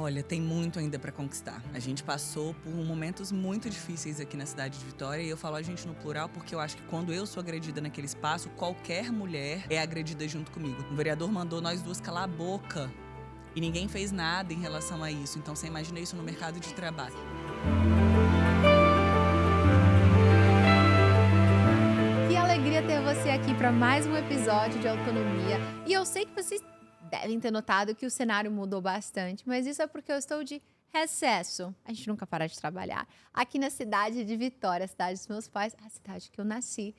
Olha, tem muito ainda para conquistar. A gente passou por momentos muito difíceis aqui na cidade de Vitória e eu falo a gente no plural porque eu acho que quando eu sou agredida naquele espaço, qualquer mulher é agredida junto comigo. O vereador mandou nós duas calar a boca e ninguém fez nada em relação a isso. Então você imagina isso no mercado de trabalho. Que alegria ter você aqui para mais um episódio de Autonomia. E eu sei que vocês devem ter notado que o cenário mudou bastante, mas isso é porque eu estou de recesso. A gente nunca para de trabalhar. Aqui na cidade de Vitória, a cidade dos meus pais, a cidade que eu nasci.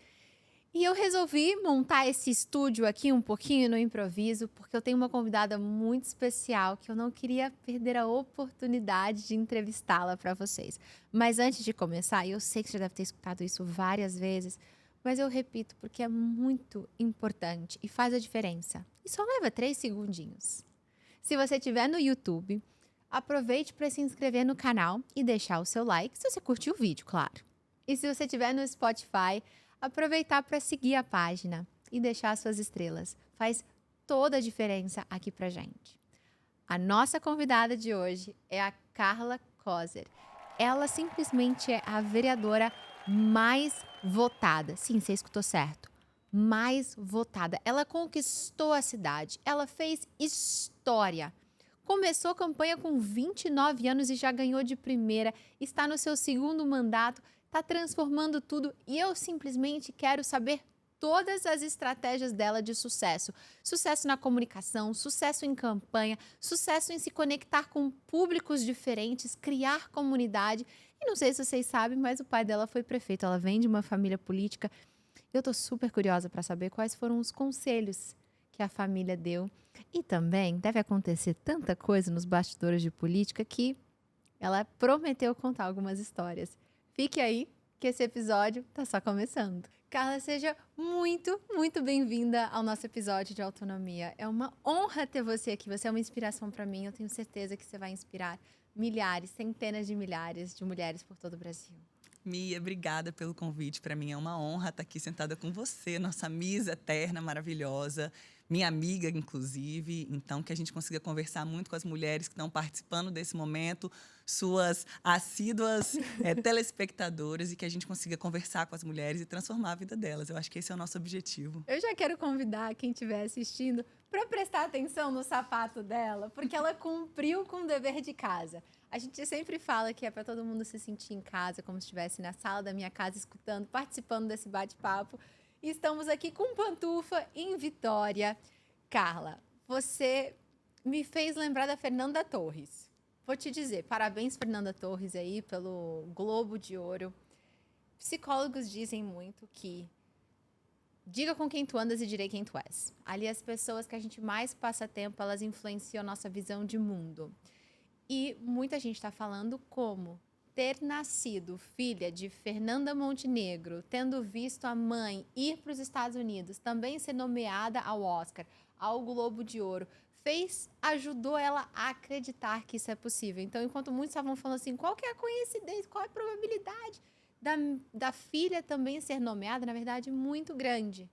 E eu resolvi montar esse estúdio aqui um pouquinho no improviso, porque eu tenho uma convidada muito especial que eu não queria perder a oportunidade de entrevistá-la para vocês. Mas antes de começar, eu sei que você já deve ter escutado isso várias vezes, mas eu repito porque é muito importante e faz a diferença. E só leva 3 segundinhos. Se você estiver no YouTube, aproveite para se inscrever no canal e deixar o seu like, se você curtiu o vídeo, claro. E se você estiver no Spotify, aproveitar para seguir a página e deixar suas estrelas. Faz toda a diferença aqui pra gente. A nossa convidada de hoje é a Carla Kozer. Ela simplesmente é a vereadora mais votada. Sim, você escutou certo. Mais votada. Ela conquistou a cidade. Ela fez história. Começou a campanha com 29 anos e já ganhou de primeira. Está no seu segundo mandato. Está transformando tudo. E eu simplesmente quero saber todas as estratégias dela de sucesso. Sucesso na comunicação, sucesso em campanha, sucesso em se conectar com públicos diferentes, criar comunidade. E não sei se vocês sabem, mas o pai dela foi prefeito. Ela vem de uma família política. Eu tô super curiosa para saber quais foram os conselhos que a família deu. E também deve acontecer tanta coisa nos bastidores de política que ela prometeu contar algumas histórias. Fique aí, que esse episódio tá só começando. Carla, seja muito, muito bem-vinda ao nosso episódio de Autonomia. É uma honra ter você aqui. Você é uma inspiração para mim. Eu tenho certeza que você vai inspirar milhares, centenas de milhares de mulheres por todo o Brasil. Mia, obrigada pelo convite. Para mim é uma honra estar aqui sentada com você, nossa Miss eterna, maravilhosa, minha amiga, inclusive. Então, que a gente consiga conversar muito com as mulheres que estão participando desse momento, suas assíduas telespectadoras, e que a gente consiga conversar com as mulheres e transformar a vida delas. Eu acho que esse é o nosso objetivo. Eu já quero convidar quem estiver assistindo para prestar atenção no sapato dela, porque ela cumpriu com o dever de casa. A gente sempre fala que é para todo mundo se sentir em casa, como se estivesse na sala da minha casa, escutando, participando desse bate-papo. E estamos aqui com pantufa em Vitória. Carla, você me fez lembrar da Fernanda Torres. Vou te dizer, parabéns, Fernanda Torres, aí, pelo Globo de Ouro. Psicólogos dizem muito que diga com quem tu andas e direi quem tu és. Ali as pessoas que a gente mais passa tempo, elas influenciam a nossa visão de mundo. E muita gente está falando como ter nascido filha de Fernanda Montenegro, tendo visto a mãe ir para os Estados Unidos, também ser nomeada ao Oscar, ao Globo de Ouro, ajudou ela a acreditar que isso é possível. Então, enquanto muitos estavam falando assim, qual que é a coincidência, qual é a probabilidade da filha também ser nomeada, na verdade, muito grande.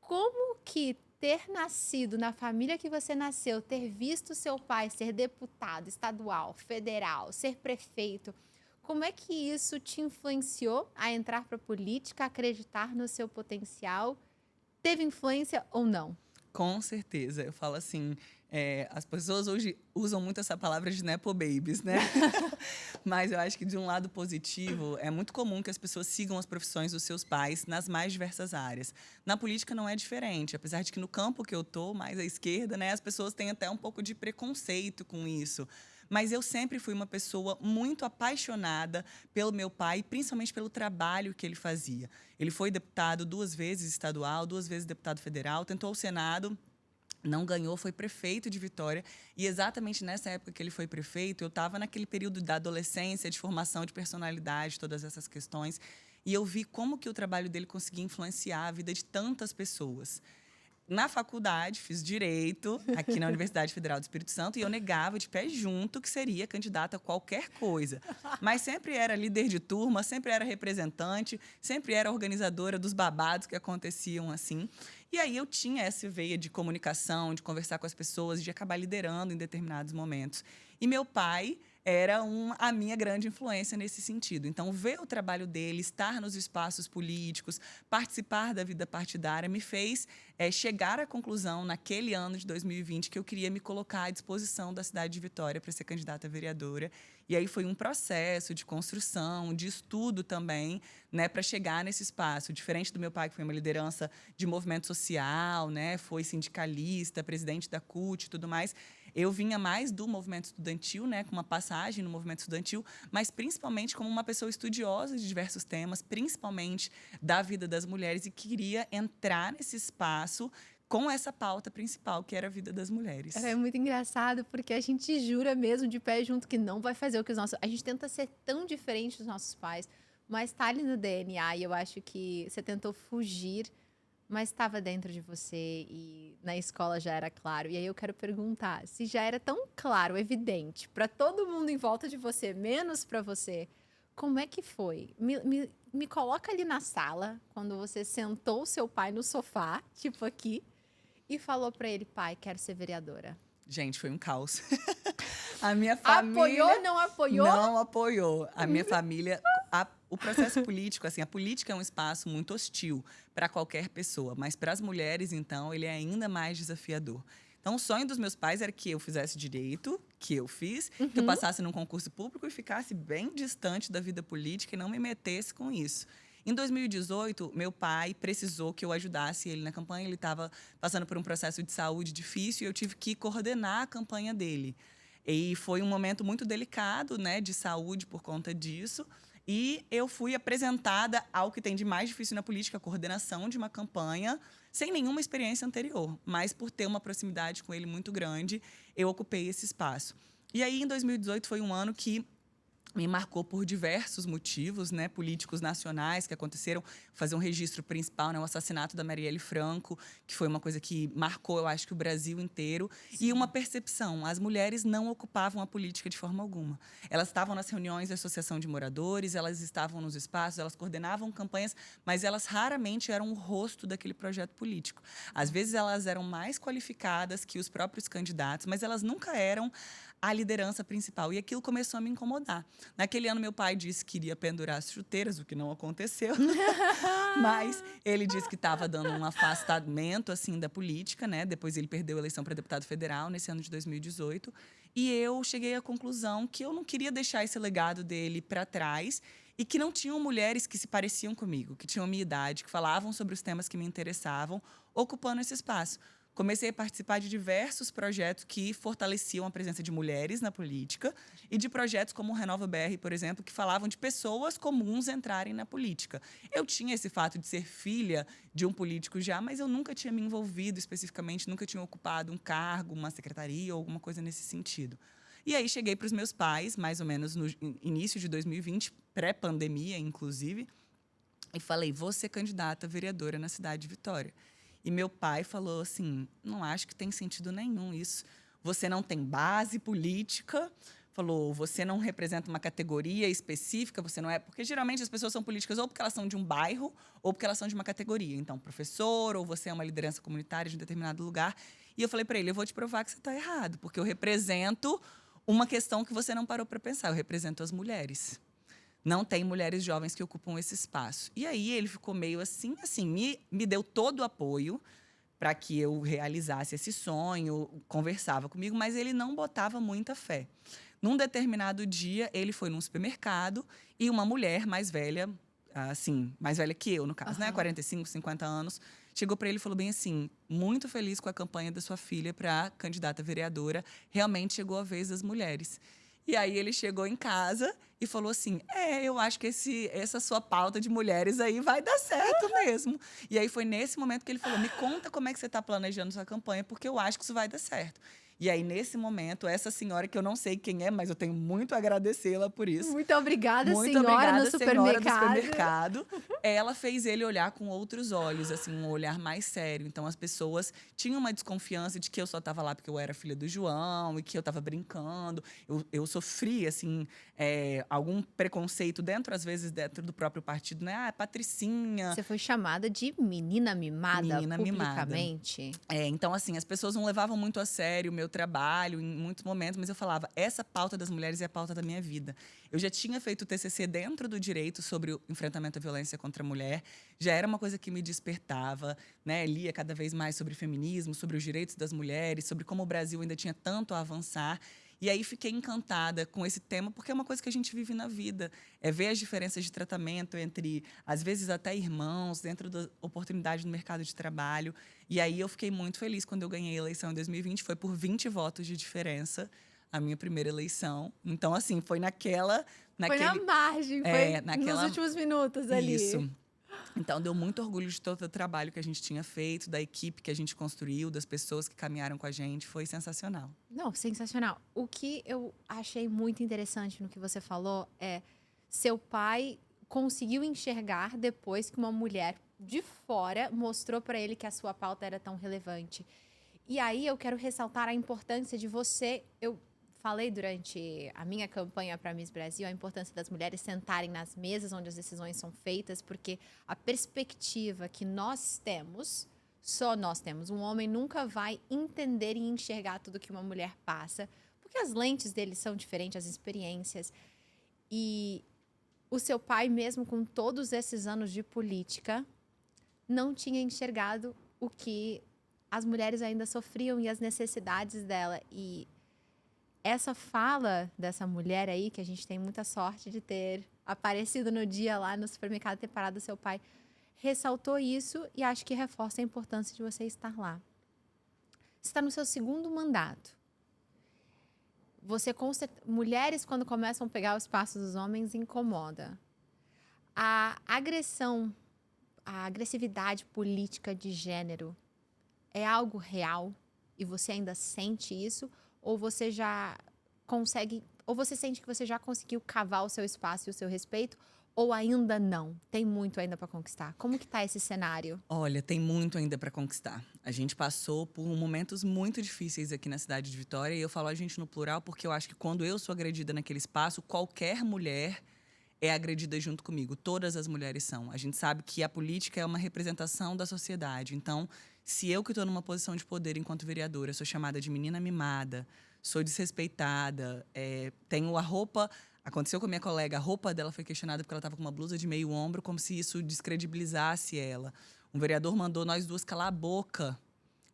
Como que ter nascido na família que você nasceu, ter visto seu pai ser deputado estadual, federal, ser prefeito, como é que isso te influenciou a entrar para a política, acreditar no seu potencial? Teve influência ou não? Com certeza. Eu falo assim, as pessoas hoje usam muito essa palavra de nepo babies, né? Mas eu acho que, de um lado positivo, é muito comum que as pessoas sigam as profissões dos seus pais nas mais diversas áreas. Na política não é diferente, apesar de que no campo que eu tô, mais à esquerda, né, as pessoas têm até um pouco de preconceito com isso. Mas eu sempre fui uma pessoa muito apaixonada pelo meu pai, principalmente pelo trabalho que ele fazia. Ele foi deputado 2 vezes estadual, 2 vezes deputado federal, tentou o Senado, não ganhou, foi prefeito de Vitória. E exatamente nessa época que ele foi prefeito, eu estava naquele período da adolescência, de formação de personalidade, todas essas questões. E eu vi como que o trabalho dele conseguia influenciar a vida de tantas pessoas. na faculdade, fiz Direito, aqui na Universidade Federal do Espírito Santo, e eu negava de pé junto que seria candidata a qualquer coisa. Mas sempre era líder de turma, sempre era representante, sempre era organizadora dos babados que aconteciam assim. E aí eu tinha essa veia de comunicação, de conversar com as pessoas, de acabar liderando em determinados momentos. E meu pai era a minha grande influência nesse sentido. Então, ver o trabalho dele, estar nos espaços políticos, participar da vida partidária, me fez chegar à conclusão, naquele ano de 2020, que eu queria me colocar à disposição da cidade de Vitória para ser candidata a vereadora. E aí foi um processo de construção, de estudo também, né, para chegar nesse espaço. Diferente do meu pai, que foi uma liderança de movimento social, né, foi sindicalista, presidente da CUT e tudo mais. Eu vinha mais do movimento estudantil, né, com uma passagem no movimento estudantil, mas principalmente como uma pessoa estudiosa de diversos temas, principalmente da vida das mulheres, e queria entrar nesse espaço com essa pauta principal, que era a vida das mulheres. É muito engraçado, porque a gente jura mesmo de pé junto que não vai fazer o que os nossos... A gente tenta ser tão diferente dos nossos pais, mas está ali no DNA, e eu acho que você tentou fugir, mas estava dentro de você e na escola já era claro. E aí eu quero perguntar, se já era tão claro, evidente, para todo mundo em volta de você, menos para você, como é que foi? Me coloca ali na sala, quando você sentou o seu pai no sofá, tipo aqui, e falou para ele, pai, quero ser vereadora. Gente, foi um caos. A minha família... Apoiou, não apoiou? Não apoiou. A minha família... O processo político, assim, a política é um espaço muito hostil para qualquer pessoa, mas para as mulheres, então, ele é ainda mais desafiador. Então, o sonho dos meus pais era que eu fizesse direito, que eu fiz, que eu passasse num concurso público e ficasse bem distante da vida política e não me metesse com isso. Em 2018, meu pai precisou que eu ajudasse ele na campanha. Ele estava passando por um processo de saúde difícil e eu tive que coordenar a campanha dele. E foi um momento muito delicado, né, de saúde por conta disso. E eu fui apresentada ao que tem de mais difícil na política, a coordenação de uma campanha, sem nenhuma experiência anterior. Mas por ter uma proximidade com ele muito grande, eu ocupei esse espaço. E aí, em 2018, foi um ano que me marcou por diversos motivos, né, políticos nacionais que aconteceram. Fazer um registro principal, né, o assassinato da Marielle Franco, que foi uma coisa que marcou, eu acho, que o Brasil inteiro. Sim. E uma percepção: as mulheres não ocupavam a política de forma alguma. Elas estavam nas reuniões da Associação de Moradores, elas estavam nos espaços, elas coordenavam campanhas, mas elas raramente eram o rosto daquele projeto político. Às vezes, elas eram mais qualificadas que os próprios candidatos, mas elas nunca eram a liderança principal. E aquilo começou a me incomodar. Naquele ano, meu pai disse que iria pendurar as chuteiras, o que não aconteceu. Mas ele disse que estava dando um afastamento assim, da política, né? Depois ele perdeu a eleição para deputado federal, nesse ano de 2018. E eu cheguei à conclusão que eu não queria deixar esse legado dele para trás e que não tinham mulheres que se pareciam comigo, que tinham a minha idade, que falavam sobre os temas que me interessavam, ocupando esse espaço. Comecei a participar de diversos projetos que fortaleciam a presença de mulheres na política e de projetos como o Renova BR, por exemplo, que falavam de pessoas comuns entrarem na política. Eu tinha esse fato de ser filha de um político já, mas eu nunca tinha me envolvido especificamente, nunca tinha ocupado um cargo, uma secretaria ou alguma coisa nesse sentido. E aí cheguei para os meus pais, mais ou menos no início de 2020, pré-pandemia, inclusive, e falei, vou ser candidata a vereadora na cidade de Vitória. E meu pai falou assim, não acho que tem sentido nenhum isso. Você não tem base política. Falou, você não representa uma categoria específica, você não é... Porque, geralmente, as pessoas são políticas ou porque elas são de um bairro ou porque elas são de uma categoria. Então, professor, ou você é uma liderança comunitária de um determinado lugar. E eu falei para ele, eu vou te provar que você está errado, porque eu represento uma questão que você não parou para pensar. Eu represento as mulheres. Não tem mulheres jovens que ocupam esse espaço. E aí ele ficou meio assim, me deu todo o apoio para que eu realizasse esse sonho, conversava comigo, mas ele não botava muita fé. Num determinado dia, ele foi num supermercado e uma mulher mais velha, assim, mais velha que eu, no caso, né? 45, 50 anos, chegou para ele e falou bem assim, muito feliz com a campanha da sua filha para candidata a vereadora, realmente chegou a vez das mulheres. E aí ele chegou em casa e falou assim, eu acho que essa sua pauta de mulheres aí vai dar certo mesmo. E aí foi nesse momento que ele falou, me conta como é que você está planejando sua campanha, porque eu acho que isso vai dar certo. E aí, nesse momento, essa senhora, que eu não sei quem é, mas eu tenho muito a agradecê-la por isso. Muito obrigada, muito senhora, obrigada, no supermercado. Senhora do supermercado. ela fez ele olhar com outros olhos, assim, um olhar mais sério. Então, as pessoas tinham uma desconfiança de que eu só estava lá porque eu era filha do João e que eu estava brincando. Eu sofri, assim, algum preconceito dentro, às vezes, dentro do próprio partido, né? Ah, Patricinha. Você foi chamada de menina mimada Menina mimada. publicamente. Então, assim, as pessoas não levavam muito a sério o meu trabalho em muitos momentos, mas eu falava, essa pauta das mulheres é a pauta da minha vida. Eu já tinha feito o TCC dentro do direito sobre o enfrentamento à violência contra a mulher, já era uma coisa que me despertava, né? Lia cada vez mais sobre feminismo, sobre os direitos das mulheres, sobre como o Brasil ainda tinha tanto a avançar. E aí fiquei encantada com esse tema, porque é uma coisa que a gente vive na vida. É ver as diferenças de tratamento entre, às vezes, até irmãos, dentro da oportunidade no mercado de trabalho. E aí eu fiquei muito feliz quando eu ganhei a eleição em 2020. Foi por 20 votos de diferença a minha primeira eleição. Então, assim, foi naquela... Foi na margem, foi nos últimos minutos ali. Isso. Então, deu muito orgulho de todo o trabalho que a gente tinha feito, da equipe que a gente construiu, das pessoas que caminharam com a gente. Foi sensacional. Não, sensacional. O que eu achei muito interessante no que você falou é seu pai conseguiu enxergar depois que uma mulher de fora mostrou para ele que a sua pauta era tão relevante. E aí eu quero ressaltar a importância de você... Eu falei durante a minha campanha para Miss Brasil a importância das mulheres sentarem nas mesas onde as decisões são feitas, porque a perspectiva que nós temos, só nós temos. Um homem nunca vai entender e enxergar tudo que uma mulher passa, porque as lentes dele são diferentes, as experiências. E o seu pai, mesmo com todos esses anos de política, não tinha enxergado o que as mulheres ainda sofriam e as necessidades dela. E essa fala dessa mulher aí, que a gente tem muita sorte de ter aparecido no dia lá no supermercado, ter parado seu pai, ressaltou isso e acho que reforça a importância de você estar lá. Você está no seu segundo mandato. Mulheres, quando começam a pegar o espaço dos homens, incomoda. A agressão, a agressividade política de gênero é algo real e você ainda sente isso? Ou você já consegue, ou você sente que você já conseguiu cavar o seu espaço e o seu respeito, ou ainda não? Tem muito ainda para conquistar. Como que tá esse cenário? Olha, tem muito ainda para conquistar. A gente passou por momentos muito difíceis aqui na cidade de Vitória, e eu falo a gente no plural porque eu acho que quando eu sou agredida naquele espaço, qualquer mulher é agredida junto comigo. Todas as mulheres são. A gente sabe que a política é uma representação da sociedade. Então, se eu que estou numa posição de poder enquanto vereadora sou chamada de menina mimada, sou desrespeitada, tenho a roupa... Aconteceu com a minha colega, a roupa dela foi questionada porque ela estava com uma blusa de meio ombro, como se isso descredibilizasse ela. Um vereador mandou nós duas calar a boca.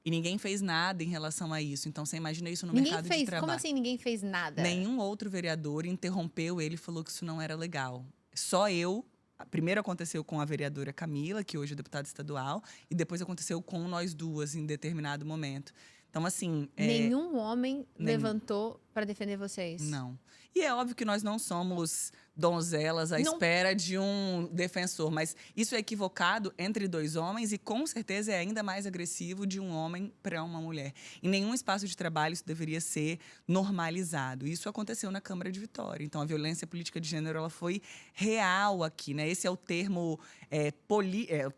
E ninguém fez nada em relação a isso. Então, você imagina isso no mercado de trabalho. Como assim ninguém fez nada? Nenhum outro vereador interrompeu ele e falou que isso não era legal. Só eu. Primeiro aconteceu com a vereadora Camila, que hoje é deputada estadual, e depois aconteceu com nós duas em determinado momento. Então, assim... Nenhum homem levantou para defender vocês? Não. E é óbvio que nós não somos donzelas à espera de um defensor, mas isso é equivocado entre dois homens e, com certeza, é ainda mais agressivo de um homem para uma mulher. Em nenhum espaço de trabalho isso deveria ser normalizado. Isso aconteceu na Câmara de Vitória. Então, a violência política de gênero ela foi real aqui, né? Esse é o termo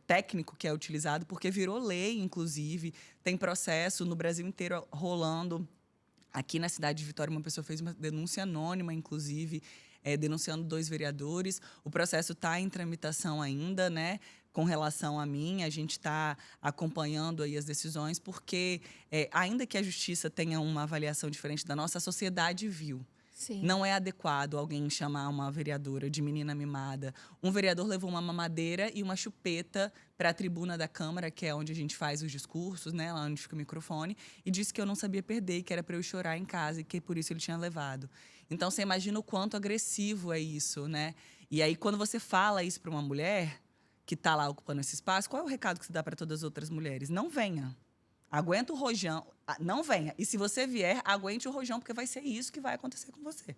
técnico que é utilizado, porque virou lei, inclusive. Tem processo no Brasil inteiro rolando. Aqui na cidade de Vitória, uma pessoa fez uma denúncia anônima, inclusive, denunciando 2 vereadores. O processo está em tramitação ainda, né? Com relação a mim, a gente está acompanhando aí as decisões, porque ainda que a justiça tenha uma avaliação diferente da nossa, a sociedade viu. Sim. Não é adequado alguém chamar uma vereadora de menina mimada. Um vereador levou uma mamadeira e uma chupeta para a tribuna da Câmara, que é onde a gente faz os discursos, né, lá onde fica o microfone, e disse que eu não sabia perder, que era para eu chorar em casa e que por isso ele tinha levado. Então, você imagina o quanto agressivo é isso, né? E aí, quando você fala isso para uma mulher que está lá ocupando esse espaço, qual é o recado que você dá para todas as outras mulheres? Não venha. Aguenta o rojão, não venha. E se você vier, aguente o rojão, porque vai ser isso que vai acontecer com você.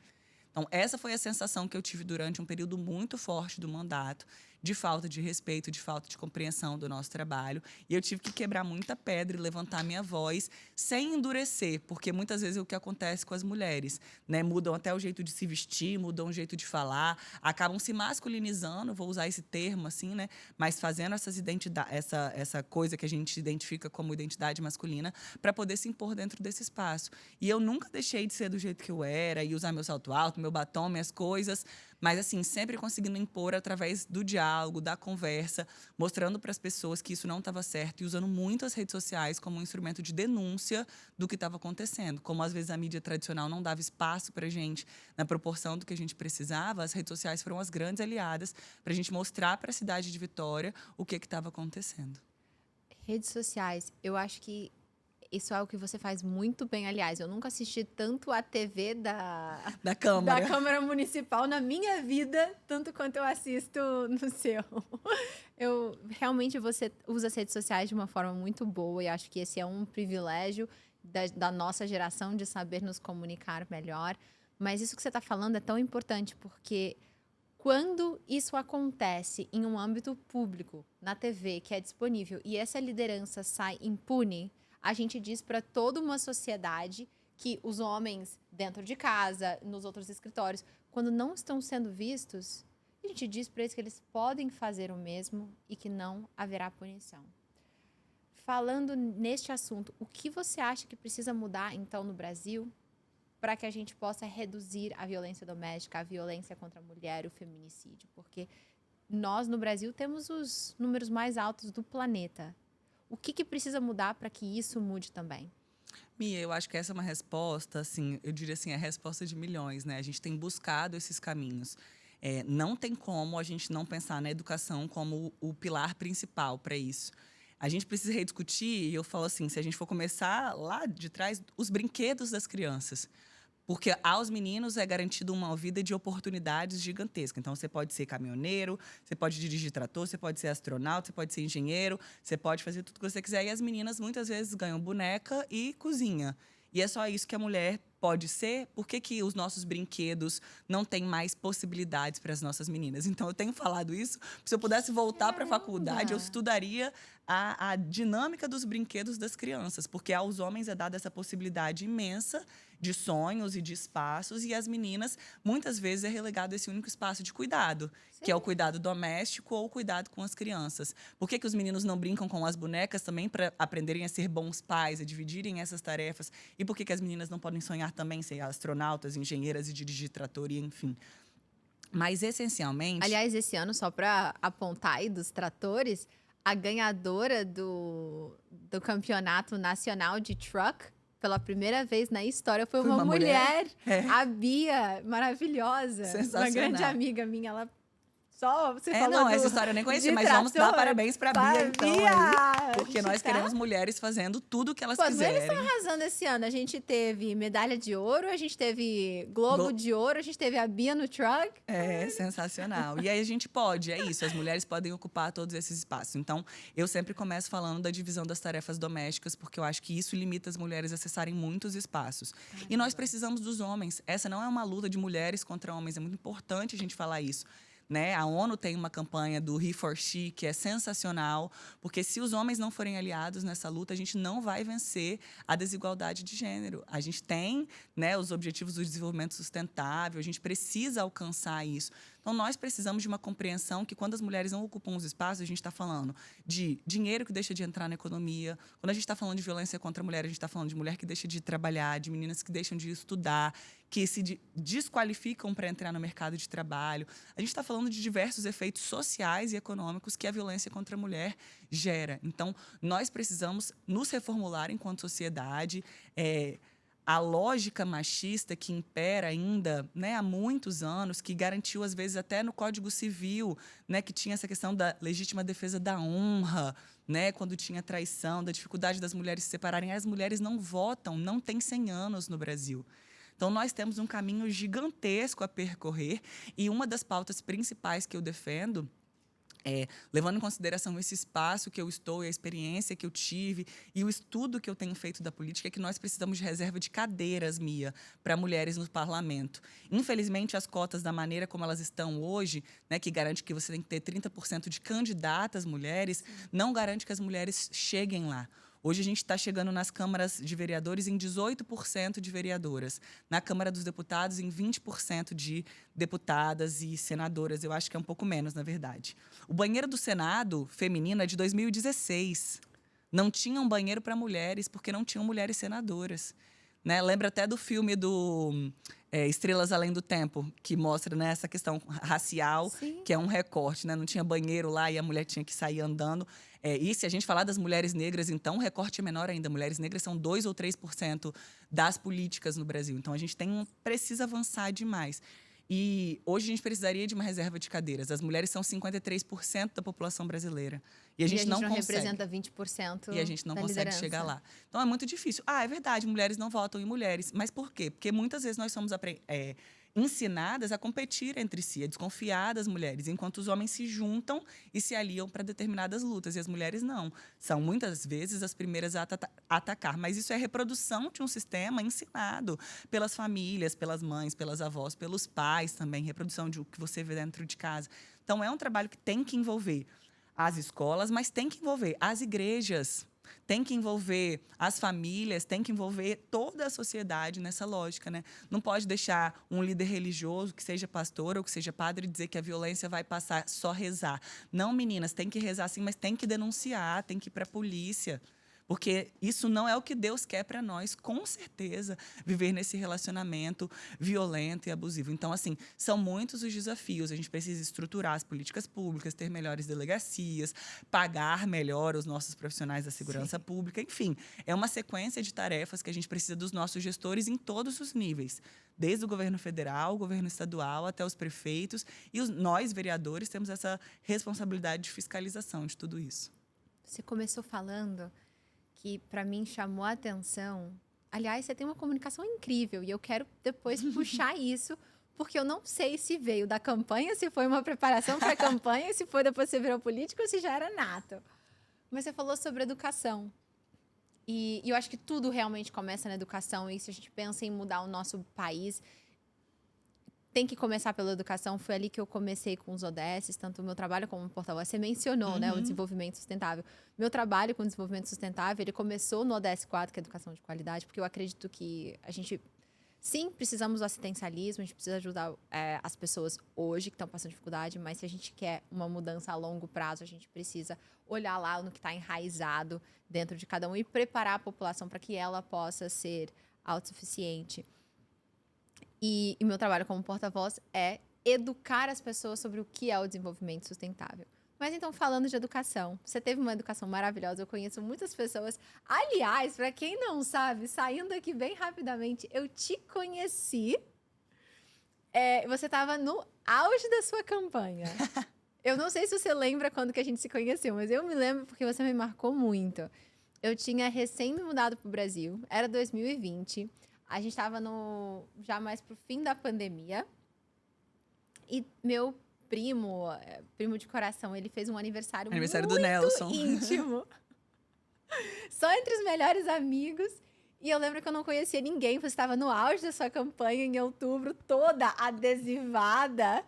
Então, essa foi a sensação que eu tive durante um período muito forte do mandato, de falta de respeito, de falta de compreensão do nosso trabalho. E eu tive que quebrar muita pedra e levantar minha voz sem endurecer, porque muitas vezes é o que acontece com as mulheres, né? Mudam até o jeito de se vestir, mudam o jeito de falar, acabam se masculinizando, vou usar esse termo assim, né? Mas fazendo essa coisa que a gente identifica como identidade masculina para poder se impor dentro desse espaço. E eu nunca deixei de ser do jeito que eu era e usar meu salto alto, meu batom, minhas coisas, mas assim, sempre conseguindo impor através do diálogo, da conversa, mostrando para as pessoas que isso não estava certo e usando muito as redes sociais como um instrumento de denúncia do que estava acontecendo. Como às vezes a mídia tradicional não dava espaço para a gente na proporção do que a gente precisava, as redes sociais foram as grandes aliadas para a gente mostrar para a cidade de Vitória o que estava acontecendo. Redes sociais, eu acho que isso é o que você faz muito bem. Aliás, eu nunca assisti tanto a TV Da Câmara. da Câmara Municipal na minha vida, tanto quanto eu assisto no seu. Realmente, você usa as redes sociais de uma forma muito boa e acho que esse é um privilégio da nossa geração de saber nos comunicar melhor. Mas isso que você está falando é tão importante, porque quando isso acontece em um âmbito público, na TV, que é disponível, e essa liderança sai impune, a gente diz para toda uma sociedade que os homens dentro de casa, nos outros escritórios, quando não estão sendo vistos, a gente diz para eles que eles podem fazer o mesmo e que não haverá punição. Falando neste assunto, o que você acha que precisa mudar, então, no Brasil, para que a gente possa reduzir a violência doméstica, a violência contra a mulher, o feminicídio? Porque nós, no Brasil, temos os números mais altos do planeta. O que precisa mudar para que isso mude também? Mia, eu acho que essa é uma resposta, assim, eu diria assim, é a resposta de milhões, né? A gente tem buscado esses caminhos. Não tem como a gente não pensar na educação como o pilar principal para isso. A gente precisa rediscutir, e eu falo assim, se a gente for começar lá de trás, os brinquedos das crianças. Porque aos meninos é garantido uma vida de oportunidades gigantescas. Então, você pode ser caminhoneiro, você pode dirigir trator, você pode ser astronauta, você pode ser engenheiro, você pode fazer tudo o que você quiser. E as meninas, muitas vezes, ganham boneca e cozinha. E é só isso que a mulher pode ser. Por que os nossos brinquedos não têm mais possibilidades para as nossas meninas? Então, eu tenho falado isso. Se eu pudesse voltar para a faculdade, eu estudaria a dinâmica dos brinquedos das crianças. Porque aos homens é dada essa possibilidade imensa de sonhos e de espaços, e as meninas, muitas vezes, é relegado esse único espaço de cuidado, que é o cuidado doméstico ou o cuidado com as crianças. Por que os meninos não brincam com as bonecas também para aprenderem a ser bons pais, a dividirem essas tarefas? E por que as meninas não podem sonhar também ser astronautas, engenheiras e dirigir trator, e enfim? Mas, essencialmente... Aliás, esse ano, só para apontar aí dos tratores, a ganhadora do campeonato nacional de truck, pela primeira vez na história, foi uma mulher. A Bia, maravilhosa. Sensacional. Uma grande amiga minha. Ela só... Você falou não, essa história eu nem conhecia, mas vamos dar parabéns pra Bia, então. Aí, porque nós queremos mulheres fazendo tudo o que elas quiserem. As mulheres estão arrasando esse ano. A gente teve medalha de ouro, a gente teve Globo de Ouro, a gente teve a Bia no truck. Sensacional. E aí a gente pode, é isso. As mulheres podem ocupar todos esses espaços. Então, eu sempre começo falando da divisão das tarefas domésticas, porque eu acho que isso limita as mulheres a acessarem muitos espaços. E nós precisamos dos homens. Essa não é uma luta de mulheres contra homens. É muito importante a gente falar isso. Né? A ONU tem uma campanha do He for She, que é sensacional, porque se os homens não forem aliados nessa luta, a gente não vai vencer a desigualdade de gênero. A gente tem, né, os objetivos do desenvolvimento sustentável, a gente precisa alcançar isso. Então, nós precisamos de uma compreensão que, quando as mulheres não ocupam os espaços, a gente está falando de dinheiro que deixa de entrar na economia. Quando a gente está falando de violência contra a mulher, a gente está falando de mulher que deixa de trabalhar, de meninas que deixam de estudar, que se desqualificam para entrar no mercado de trabalho. A gente está falando de diversos efeitos sociais e econômicos que a violência contra a mulher gera. Então, nós precisamos nos reformular enquanto sociedade. A lógica machista que impera ainda, né, há muitos anos, que garantiu, às vezes, até no Código Civil, né, que tinha essa questão da legítima defesa da honra, né, quando tinha traição, da dificuldade das mulheres se separarem. As mulheres não votam, não têm 100 anos no Brasil. Então, nós temos um caminho gigantesco a percorrer, e uma das pautas principais que eu defendo levando em consideração esse espaço que eu estou e a experiência que eu tive e o estudo que eu tenho feito da política, é que nós precisamos de reserva de cadeiras, Mia, para mulheres no parlamento. Infelizmente, as cotas, da maneira como elas estão hoje, né, que garante que você tem que ter 30% de candidatas mulheres, não garante que as mulheres cheguem lá. Hoje a gente está chegando nas câmaras de vereadores em 18% de vereadoras. Na Câmara dos Deputados, em 20% de deputadas e senadoras. Eu acho que é um pouco menos, na verdade. O banheiro do Senado feminino é de 2016. Não tinha um banheiro para mulheres, porque não tinham mulheres senadoras. Né? Lembra até do filme do Estrelas Além do Tempo, que mostra, né, essa questão racial, Sim. que é um recorte. Né? Não tinha banheiro lá e a mulher tinha que sair andando. E se a gente falar das mulheres negras, então, o recorte é menor ainda. Mulheres negras são 2 ou 3% das políticas no Brasil. Então, a gente precisa avançar demais. E hoje a gente precisaria de uma reserva de cadeiras. As mulheres são 53% da população brasileira. E a gente não consegue. Representa 20% E a gente não da consegue liderança. chegar lá. Então, é muito difícil. É verdade, mulheres não votam em mulheres. Mas por quê? Porque muitas vezes nós somos ensinadas a competir entre si, a desconfiar das mulheres, enquanto os homens se juntam e se aliam para determinadas lutas. E as mulheres não. São, muitas vezes, as primeiras a atacar. Mas isso é reprodução de um sistema ensinado pelas famílias, pelas mães, pelas avós, pelos pais também. Reprodução de o que você vê dentro de casa. Então, é um trabalho que tem que envolver as escolas, mas tem que envolver as igrejas, tem que envolver as famílias, tem que envolver toda a sociedade nessa lógica, né? Não pode deixar um líder religioso, que seja pastor ou que seja padre, dizer que a violência vai passar, só rezar. Não, meninas, tem que rezar sim, mas tem que denunciar, tem que ir para a polícia. Porque isso não é o que Deus quer para nós, com certeza, viver nesse relacionamento violento e abusivo. Então, assim, são muitos os desafios. A gente precisa estruturar as políticas públicas, ter melhores delegacias, pagar melhor os nossos profissionais da segurança pública. Enfim, é uma sequência de tarefas que a gente precisa dos nossos gestores em todos os níveis. Desde o governo federal, o governo estadual, até os prefeitos. E nós, vereadores, temos essa responsabilidade de fiscalização de tudo isso. Você começou falando que para mim chamou a atenção. Aliás, você tem uma comunicação incrível e eu quero depois puxar isso, porque eu não sei se veio da campanha, se foi uma preparação para a campanha, se foi depois você virou político ou se já era nato. Mas você falou sobre educação. E eu acho que tudo realmente começa na educação. E se a gente pensa em mudar o nosso país, tem que começar pela educação. Foi ali que eu comecei com os ODSs, tanto o meu trabalho como porta-voz. Você mencionou, né, o desenvolvimento sustentável. Meu trabalho com desenvolvimento sustentável, ele começou no ODS 4, que é educação de qualidade, porque eu acredito que a gente, sim, precisamos do assistencialismo, a gente precisa ajudar as pessoas hoje que estão passando dificuldade, mas se a gente quer uma mudança a longo prazo, a gente precisa olhar lá no que está enraizado dentro de cada um e preparar a população para que ela possa ser autossuficiente. E meu trabalho como porta-voz é educar as pessoas sobre o que é o desenvolvimento sustentável. Mas então, falando de educação, você teve uma educação maravilhosa, eu conheço muitas pessoas. Aliás, para quem não sabe, saindo aqui bem rapidamente, eu te conheci. Você estava no auge da sua campanha. Eu não sei se você lembra quando que a gente se conheceu, mas eu me lembro porque você me marcou muito. Eu tinha recém me mudado para o Brasil, era 2020. A gente estava já mais pro fim da pandemia. E meu primo de coração, ele fez um aniversário muito do Nelson. íntimo. Só entre os melhores amigos. E eu lembro que eu não conhecia ninguém. Você estava no auge da sua campanha em outubro, toda adesivada.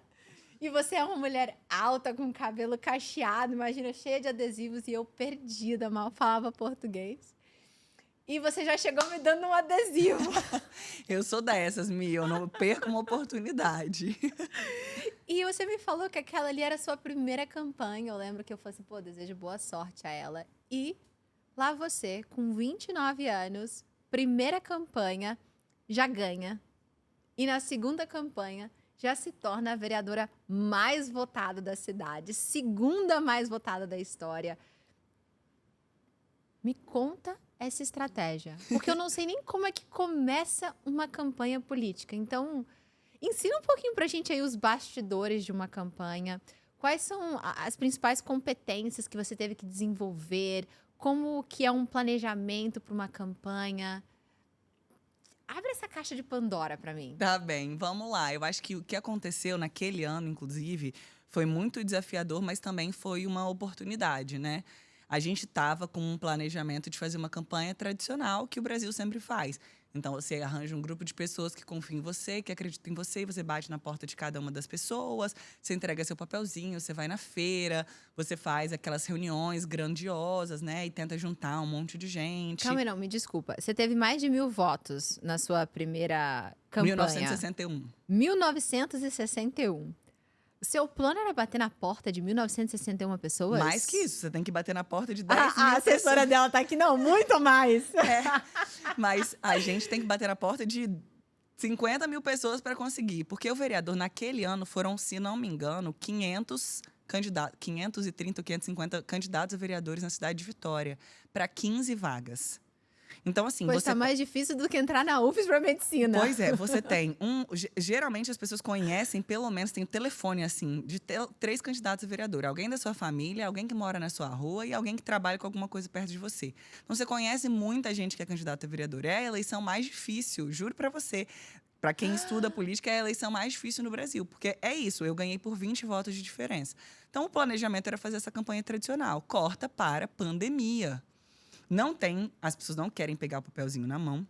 E você é uma mulher alta, com cabelo cacheado, imagina, cheia de adesivos. E eu perdida, mal falava português. E você já chegou me dando um adesivo. Eu sou dessas, Mia. Eu não perco uma oportunidade. E você me falou que aquela ali era a sua primeira campanha. Eu lembro que eu falei assim, pô, desejo boa sorte a ela. E lá você, com 29 anos, primeira campanha, já ganha. E na segunda campanha, já se torna a vereadora mais votada da cidade. Segunda mais votada da história. Me conta essa estratégia. Porque eu não sei nem como é que começa uma campanha política. Então, ensina um pouquinho pra gente aí os bastidores de uma campanha. Quais são as principais competências que você teve que desenvolver? Como que é um planejamento para uma campanha? Abre essa caixa de Pandora pra mim. Tá bem, vamos lá. Eu acho que o que aconteceu naquele ano, inclusive, Foi muito desafiador, mas também foi uma oportunidade, né? A gente estava com um planejamento de fazer uma campanha tradicional que o Brasil sempre faz. Então, você arranja um grupo de pessoas que confiam em você, que acreditam em você, e você bate na porta de cada uma das pessoas, você entrega seu papelzinho, você vai na feira, você faz aquelas reuniões grandiosas, né? E tenta juntar um monte de gente. Calma aí, não, me desculpa. Você teve mais de 1.000 votos na sua primeira campanha. 1961. 1961. O seu plano era bater na porta de 1961 pessoas? Mais que isso, você tem que bater na porta de 10 A mil assessora pessoas. dela tá aqui, não, muito mais. Mas a gente tem que bater na porta de 50 mil pessoas para conseguir. Porque o vereador, naquele ano, foram, se não me engano, 530 ou 550 candidatos a vereadores na cidade de Vitória, para 15 vagas. Então, assim, Pois tá mais difícil do que entrar na UFES para medicina. Pois é, você tem geralmente as pessoas conhecem, pelo menos tem um telefone, assim, de 3 candidatos a vereador. Alguém da sua família, alguém que mora na sua rua e alguém que trabalha com alguma coisa perto de você. Então, você conhece muita gente que é candidato a vereador. É a eleição mais difícil, juro pra você. Para quem estuda política, é a eleição mais difícil no Brasil. Porque é isso, eu ganhei por 20 votos de diferença. Então, o planejamento era fazer essa campanha tradicional. Corta para pandemia. As pessoas não querem pegar o papelzinho na mão.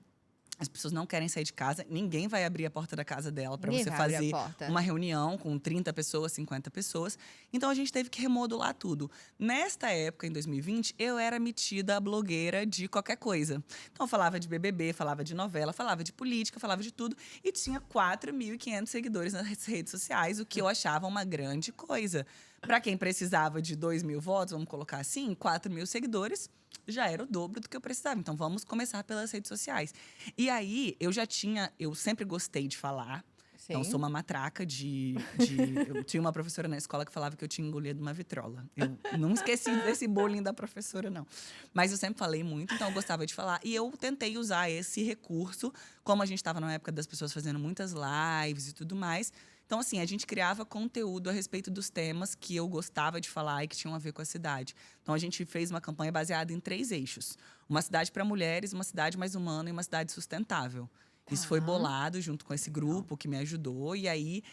As pessoas não querem sair de casa. Ninguém vai abrir a porta da casa dela para você fazer uma reunião com 30 pessoas, 50 pessoas. Então, a gente teve que remodular tudo. Nesta época, em 2020, eu era metida blogueira de qualquer coisa. Então, eu falava de BBB, falava de novela, falava de política, falava de tudo. E tinha 4.500 seguidores nas redes sociais, o que eu achava uma grande coisa. Para quem precisava de 2.000 votos, vamos colocar assim, 4.000 seguidores, já era o dobro do que eu precisava. Então, vamos começar pelas redes sociais. E aí, eu sempre gostei de falar. Sim. Então, sou uma matraca eu tinha uma professora na escola que falava que eu tinha engolido uma vitrola. Eu não esqueci desse bullying da professora, não. Mas eu sempre falei muito, então eu gostava de falar. E eu tentei usar esse recurso, como a gente estava na época das pessoas fazendo muitas lives e tudo mais. Então, assim, a gente criava conteúdo a respeito dos temas que eu gostava de falar e que tinham a ver com a cidade. Então, a gente fez uma campanha baseada em 3 eixos. Uma cidade para mulheres, uma cidade mais humana e uma cidade sustentável. Isso foi bolado junto com esse grupo que me ajudou. E aí,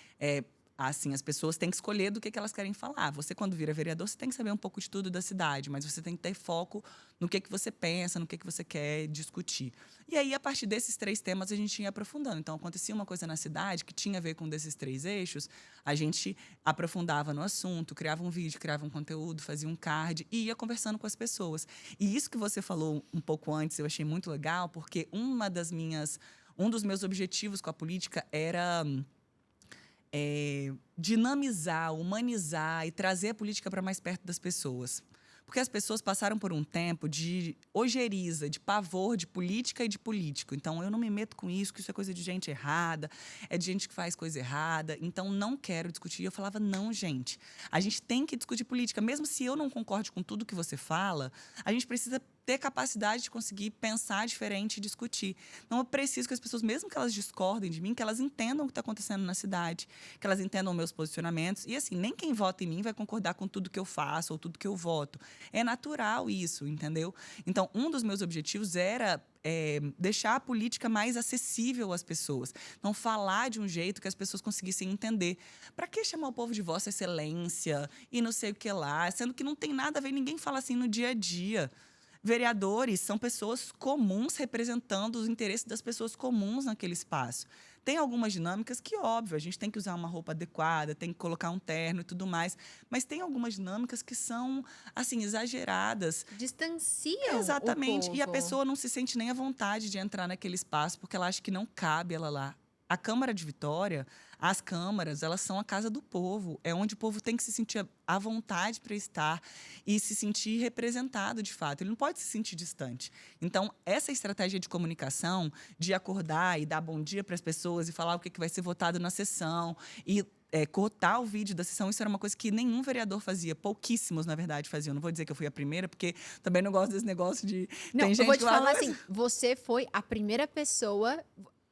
assim, as pessoas têm que escolher do que elas querem falar. Você, quando vira vereador, você tem que saber um pouco de tudo da cidade. Mas você tem que ter foco no que você pensa, no que você quer discutir. E aí, a partir desses 3 temas, a gente ia aprofundando. Então, acontecia uma coisa na cidade que tinha a ver com um desses 3 eixos. A gente aprofundava no assunto, criava um vídeo, criava um conteúdo, fazia um card e ia conversando com as pessoas. E isso que você falou um pouco antes, eu achei muito legal, porque um dos meus objetivos com a política era dinamizar, humanizar e trazer a política para mais perto das pessoas. Porque as pessoas passaram por um tempo de ojeriza, de pavor de política e de político. Então, eu não me meto com isso, que isso é coisa de gente errada, é de gente que faz coisa errada. Então, não quero discutir. Eu falava, não, gente. A gente tem que discutir política. Mesmo se eu não concorde com tudo que você fala, a gente precisa ter capacidade de conseguir pensar diferente e discutir. Então, eu preciso que as pessoas, mesmo que elas discordem de mim, que elas entendam o que está acontecendo na cidade, que elas entendam meus posicionamentos. E, assim, nem quem vota em mim vai concordar com tudo que eu faço ou tudo que eu voto. É natural isso, entendeu? Então, um dos meus objetivos era deixar a política mais acessível às pessoas. Não falar de um jeito que as pessoas conseguissem entender. Para que chamar o povo de Vossa Excelência e não sei o que lá, sendo que não tem nada a ver, ninguém fala assim no dia a dia. Vereadores são pessoas comuns representando os interesses das pessoas comuns naquele espaço. Tem algumas dinâmicas que, óbvio, a gente tem que usar uma roupa adequada, tem que colocar um terno e tudo mais, mas tem algumas dinâmicas que são, assim, exageradas. Distanciam Exatamente. o povo. E a pessoa não se sente nem à vontade de entrar naquele espaço, porque ela acha que não cabe ela lá. A Câmara de Vitória, as câmaras, elas são a casa do povo. É onde o povo tem que se sentir à vontade para estar e se sentir representado, de fato. Ele não pode se sentir distante. Então, essa estratégia de comunicação, de acordar e dar bom dia para as pessoas e falar o que vai ser votado na sessão e cortar o vídeo da sessão, isso era uma coisa que nenhum vereador fazia. Pouquíssimos, na verdade, faziam. Não vou dizer que eu fui a primeira, porque também não gosto desse negócio de... Não, tem gente eu vou te lá, falar assim, você foi a primeira pessoa...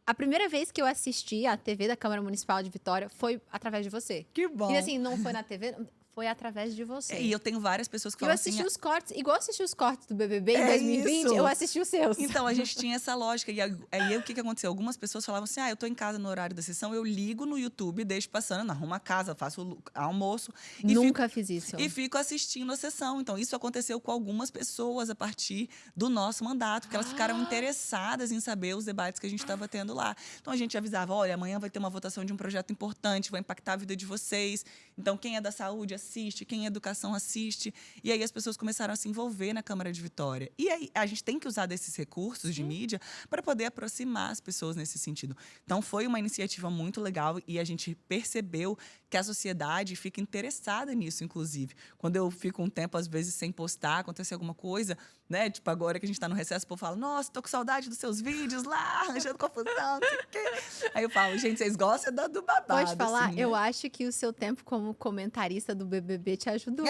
A primeira vez que eu assisti a TV da Câmara Municipal de Vitória foi através de você. Que bom. E assim, não foi na TV, foi através de você. E eu tenho várias pessoas que eu falam assisti assim... os cortes, igual eu assisti os cortes do BBB em 2020, isso. eu assisti os seus. Então, a gente tinha essa lógica. E aí, o que aconteceu? Algumas pessoas falavam assim, eu tô em casa no horário da sessão, eu ligo no YouTube, deixo passando, arrumo a casa, faço almoço. Nunca fiz isso. E fico assistindo a sessão. Então, isso aconteceu com algumas pessoas a partir do nosso mandato, porque elas ficaram interessadas em saber os debates que a gente estava tendo lá. Então, a gente avisava, olha, amanhã vai ter uma votação de um projeto importante, vai impactar a vida de vocês. Então, quem é da saúde assiste, quem é educação assiste. E aí, as pessoas começaram a se envolver na Câmara de Vitória. E aí, a gente tem que usar desses recursos de mídia para poder aproximar as pessoas nesse sentido. Então, foi uma iniciativa muito legal e a gente percebeu que a sociedade fica interessada nisso, inclusive. Quando eu fico um tempo, às vezes, sem postar, acontecer alguma coisa, né? Tipo, agora que a gente está no recesso, o povo fala, nossa, tô com saudade dos seus vídeos lá, arranjando confusão, não sei o quê. Aí eu falo, gente, vocês gostam do babado. Pode falar? Assim, né? Eu acho que o seu tempo como comentarista do BBB te ajudou.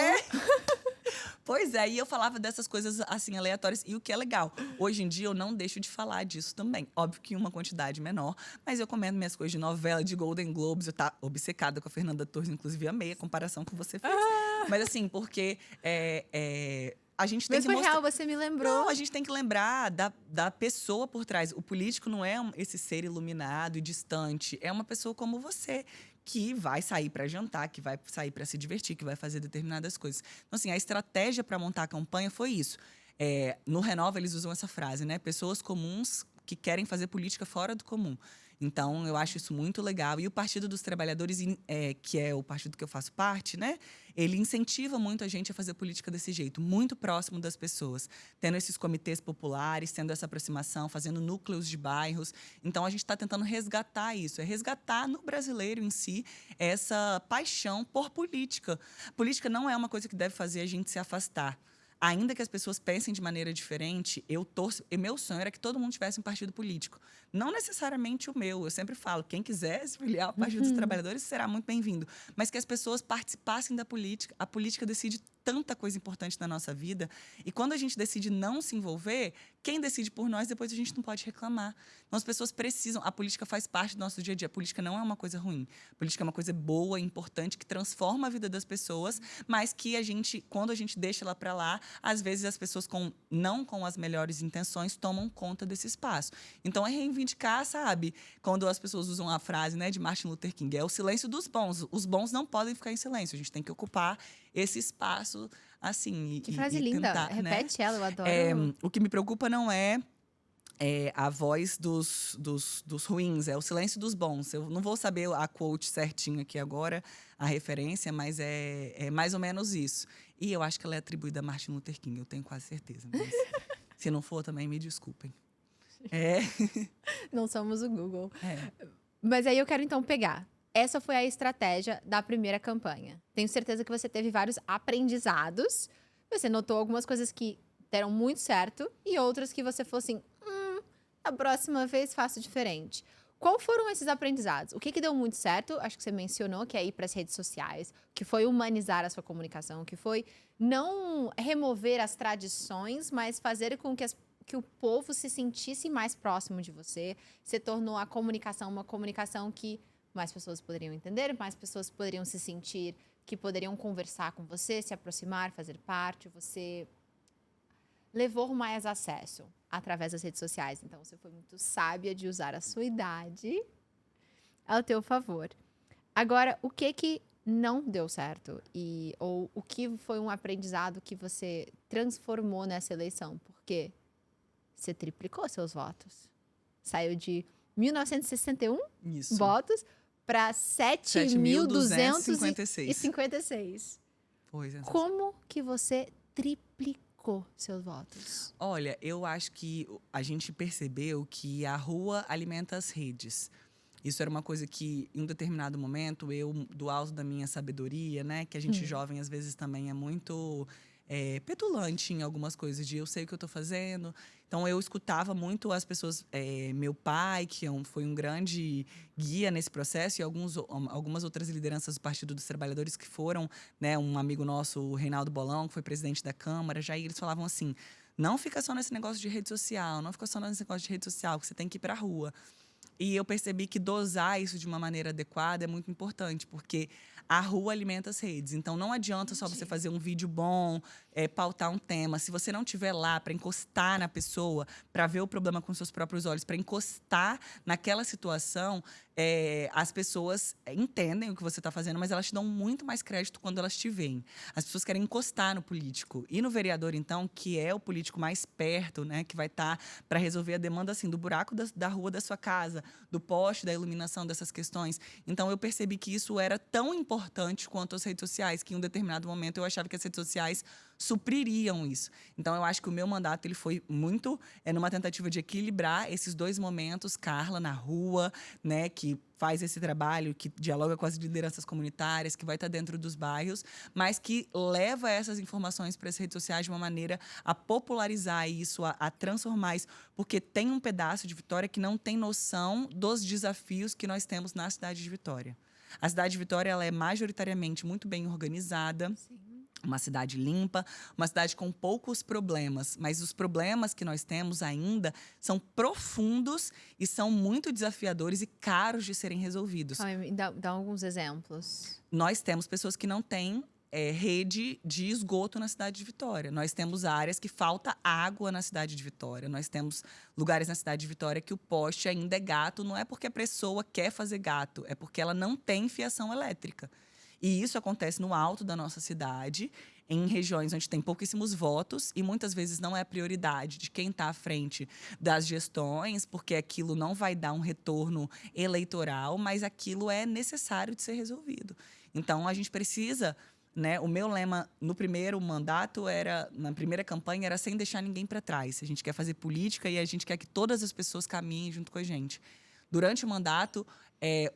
Pois é, e eu falava dessas coisas assim aleatórias. E o que é legal, hoje em dia eu não deixo de falar disso também. Óbvio que em uma quantidade menor, mas eu comento minhas coisas de novela, de Golden Globes. Eu tá obcecada com a Fernanda Torres, inclusive amei a comparação que você fez. Mas assim, porque a gente tem Mas que foi real, você me lembrou. Não, a gente tem que lembrar da pessoa por trás. O político não é esse ser iluminado e distante. É uma pessoa como você, que vai sair para jantar, que vai sair para se divertir, que vai fazer determinadas coisas. Então, assim, a estratégia para montar a campanha foi isso. No Renova, eles usam essa frase, né? Pessoas comuns que querem fazer política fora do comum. Então, eu acho isso muito legal. E o Partido dos Trabalhadores, que é o partido que eu faço parte, né? Ele incentiva muito a gente a fazer política desse jeito, muito próximo das pessoas. Tendo esses comitês populares, tendo essa aproximação, fazendo núcleos de bairros. Então, a gente está tentando resgatar isso. É resgatar no brasileiro em si essa paixão por política. Política não é uma coisa que deve fazer a gente se afastar. Ainda que as pessoas pensem de maneira diferente, eu torço. E meu sonho era que todo mundo tivesse um partido político. Não necessariamente o meu. Eu sempre falo, quem quiser se filiar ao Partido dos Trabalhadores será muito bem-vindo. Mas que as pessoas participassem da política. A política decide tanta coisa importante na nossa vida. E quando a gente decide não se envolver, quem decide por nós, depois a gente não pode reclamar. Então, as pessoas precisam. A política faz parte do nosso dia a dia. A política não é uma coisa ruim. A política é uma coisa boa, importante, que transforma a vida das pessoas, mas que quando a gente deixa ela para lá, às vezes as pessoas não com as melhores intenções tomam conta desse espaço. Então, é reivindicar, sabe? Quando as pessoas usam a frase, né, de Martin Luther King, é o silêncio dos bons. Os bons não podem ficar em silêncio. A gente tem que ocupar esse espaço, assim. Que frase linda. Tentar, repete, né? Ela, eu adoro. O que me preocupa não é a voz dos ruins, é o silêncio dos bons. Eu não vou saber a quote certinho aqui agora, a referência, mas é mais ou menos isso. E eu acho que ela é atribuída a Martin Luther King, eu tenho quase certeza. Mas se não for, também me desculpem. Não somos o Google. Mas aí eu quero então pegar. Essa foi a estratégia da primeira campanha. Tenho certeza que você teve vários aprendizados. Você notou algumas coisas que deram muito certo e outras que você falou assim, a próxima vez faço diferente. Qual foram esses aprendizados? O que deu muito certo? Acho que você mencionou que é ir para as redes sociais, que foi humanizar a sua comunicação, que foi não remover as tradições, mas fazer com que o povo se sentisse mais próximo de você. Você tornou a comunicação uma comunicação que mais pessoas poderiam entender, mais pessoas poderiam se sentir, que poderiam conversar com você, se aproximar, fazer parte. Você levou mais acesso através das redes sociais. Então, você foi muito sábia de usar a sua idade ao teu favor. Agora, o que não deu certo? Ou o que foi um aprendizado que você transformou nessa eleição? Porque você triplicou seus votos. Saiu de 1.961 votos para 7.256. Pois é. Como que você triplicou seus votos? Olha, eu acho que a gente percebeu que a rua alimenta as redes. Isso era uma coisa que, em um determinado momento, eu, do alto da minha sabedoria, né? Que a gente jovem, às vezes, também é muito petulante em algumas coisas, de eu sei o que eu estou fazendo. Então, eu escutava muito as pessoas, meu pai, que foi um grande guia nesse processo, e algumas outras lideranças do Partido dos Trabalhadores que foram, né, um amigo nosso, o Reinaldo Bolão, que foi presidente da Câmara, já eles falavam assim, não fica só nesse negócio de rede social, não fica só nesse negócio de rede social, que você tem que ir para a rua. E eu percebi que dosar isso de uma maneira adequada é muito importante, porque a rua alimenta as redes. Então, não adianta só você fazer um vídeo bom, pautar um tema. Se você não estiver lá para encostar na pessoa, para ver o problema com seus próprios olhos, para encostar naquela situação, as pessoas entendem o que você está fazendo, mas elas te dão muito mais crédito quando elas te veem. As pessoas querem encostar no político. E no vereador, então, que é o político mais perto, né, que vai estar para resolver a demanda assim, do buraco da rua da sua casa, do poste, da iluminação, dessas questões. Então, eu percebi que isso era tão importante quanto as redes sociais, que em um determinado momento eu achava que as redes sociais supririam isso. Então, eu acho que o meu mandato ele foi muito numa tentativa de equilibrar esses dois momentos. Carla na rua, né, que faz esse trabalho, que dialoga com as lideranças comunitárias, que vai estar dentro dos bairros, mas que leva essas informações para as redes sociais de uma maneira a popularizar isso, a transformar isso, porque tem um pedaço de Vitória que não tem noção dos desafios que nós temos na cidade de Vitória. A cidade de Vitória ela é majoritariamente muito bem organizada. Sim. Uma cidade limpa, uma cidade com poucos problemas. Mas os problemas que nós temos ainda são profundos e são muito desafiadores e caros de serem resolvidos. Dá alguns exemplos. Nós temos pessoas que não têm rede de esgoto na cidade de Vitória. Nós temos áreas que falta água na cidade de Vitória. Nós temos lugares na cidade de Vitória que o poste ainda é gato. Não é porque a pessoa quer fazer gato, é porque ela não tem fiação elétrica. E isso acontece no alto da nossa cidade, em regiões onde tem pouquíssimos votos e muitas vezes não é a prioridade de quem está à frente das gestões, porque aquilo não vai dar um retorno eleitoral, mas aquilo é necessário de ser resolvido. Então, a gente precisa, né? O meu lema no primeiro mandato na primeira campanha, era sem deixar ninguém para trás. A gente quer fazer política e a gente quer que todas as pessoas caminhem junto com a gente. Durante o mandato,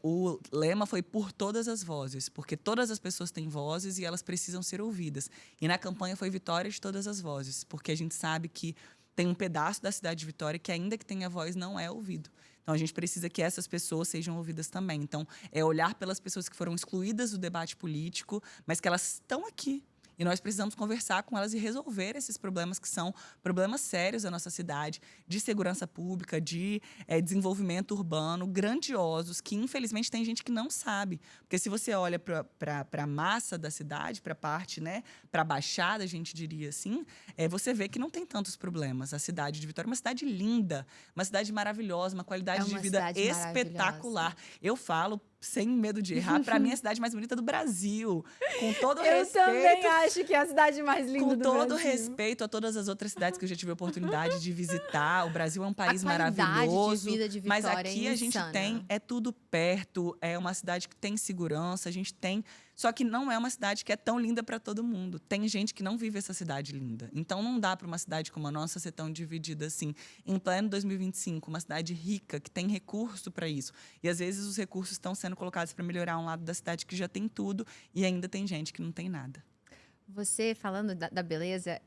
o lema foi por todas as vozes, porque todas as pessoas têm vozes e elas precisam ser ouvidas. E na campanha foi vitória de todas as vozes, porque a gente sabe que tem um pedaço da cidade de Vitória que, ainda que tenha voz, não é ouvido. Então, a gente precisa que essas pessoas sejam ouvidas também. Então, é olhar pelas pessoas que foram excluídas do debate político, mas que elas estão aqui. E nós precisamos conversar com elas e resolver esses problemas que são problemas sérios da nossa cidade, de segurança pública, de desenvolvimento urbano, grandiosos, que infelizmente tem gente que não sabe. Porque se você olha para a massa da cidade, para a parte, né, para a baixada, a gente diria assim, você vê que não tem tantos problemas. A cidade de Vitória é uma cidade linda, uma cidade maravilhosa, uma qualidade de vida espetacular. Eu falo, sem medo de errar, para mim é a cidade mais bonita do Brasil. Com todo o respeito. Eu também acho que é a cidade mais linda do Brasil. Com todo respeito a todas as outras cidades que eu já tive a oportunidade de visitar. O Brasil é um país maravilhoso. De vida de Vitória, mas aqui a gente tem, tudo perto. É uma cidade que tem segurança, a gente tem. Só que não é uma cidade que é tão linda para todo mundo. Tem gente que não vive essa cidade linda. Então, não dá para uma cidade como a nossa ser tão dividida assim. Em pleno 2025, uma cidade rica, que tem recurso para isso. E, às vezes, os recursos estão sendo colocados para melhorar um lado da cidade que já tem tudo e ainda tem gente que não tem nada. Você, falando da beleza,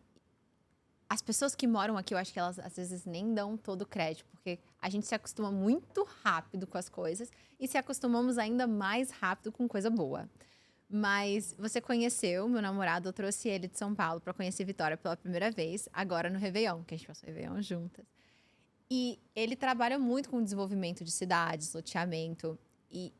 as pessoas que moram aqui, eu acho que elas, às vezes, nem dão todo o crédito. Porque a gente se acostuma muito rápido com as coisas e se acostumamos ainda mais rápido com coisa boa. Mas você conheceu meu namorado, eu trouxe ele de São Paulo para conhecer Vitória pela primeira vez, agora no Réveillon, que a gente passou o Réveillon juntas. E ele trabalha muito com desenvolvimento de cidades, loteamento. E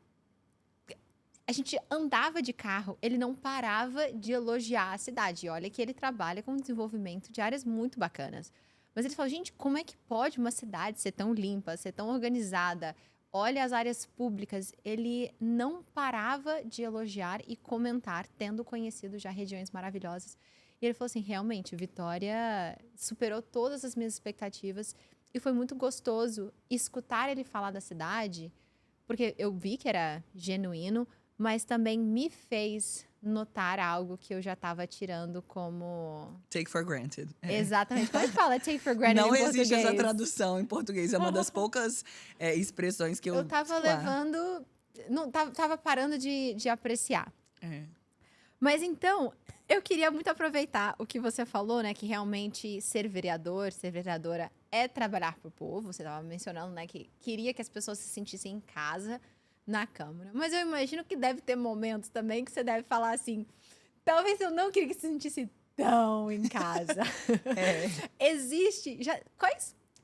a gente andava de carro, ele não parava de elogiar a cidade. E olha que ele trabalha com desenvolvimento de áreas muito bacanas. Mas ele falou, gente, como é que pode uma cidade ser tão limpa, ser tão organizada? Olha as áreas públicas, ele não parava de elogiar e comentar, tendo conhecido já regiões maravilhosas. E ele falou assim, realmente, Vitória superou todas as minhas expectativas e foi muito gostoso escutar ele falar da cidade, porque eu vi que era genuíno, mas também me fez notar algo que eu já estava tirando como... Take for granted. Exatamente. Como é que fala take for granted não em português? Não existe essa tradução em português. É uma das poucas expressões que eu... Eu tava levando... Não, tava parando de apreciar. Mas então, eu queria muito aproveitar o que você falou, né? Que realmente ser vereador, ser vereadora é trabalhar pro povo. Você estava mencionando, né? Que queria que as pessoas se sentissem em casa na Câmara. Mas eu imagino que deve ter momentos também que você deve falar assim, talvez eu não queria que se sentisse tão em casa. Existe...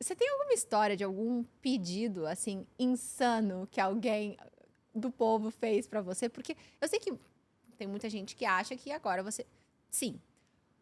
Você tem alguma história de algum pedido, assim, insano que alguém do povo fez pra você? Porque eu sei que tem muita gente que acha que agora você... Sim,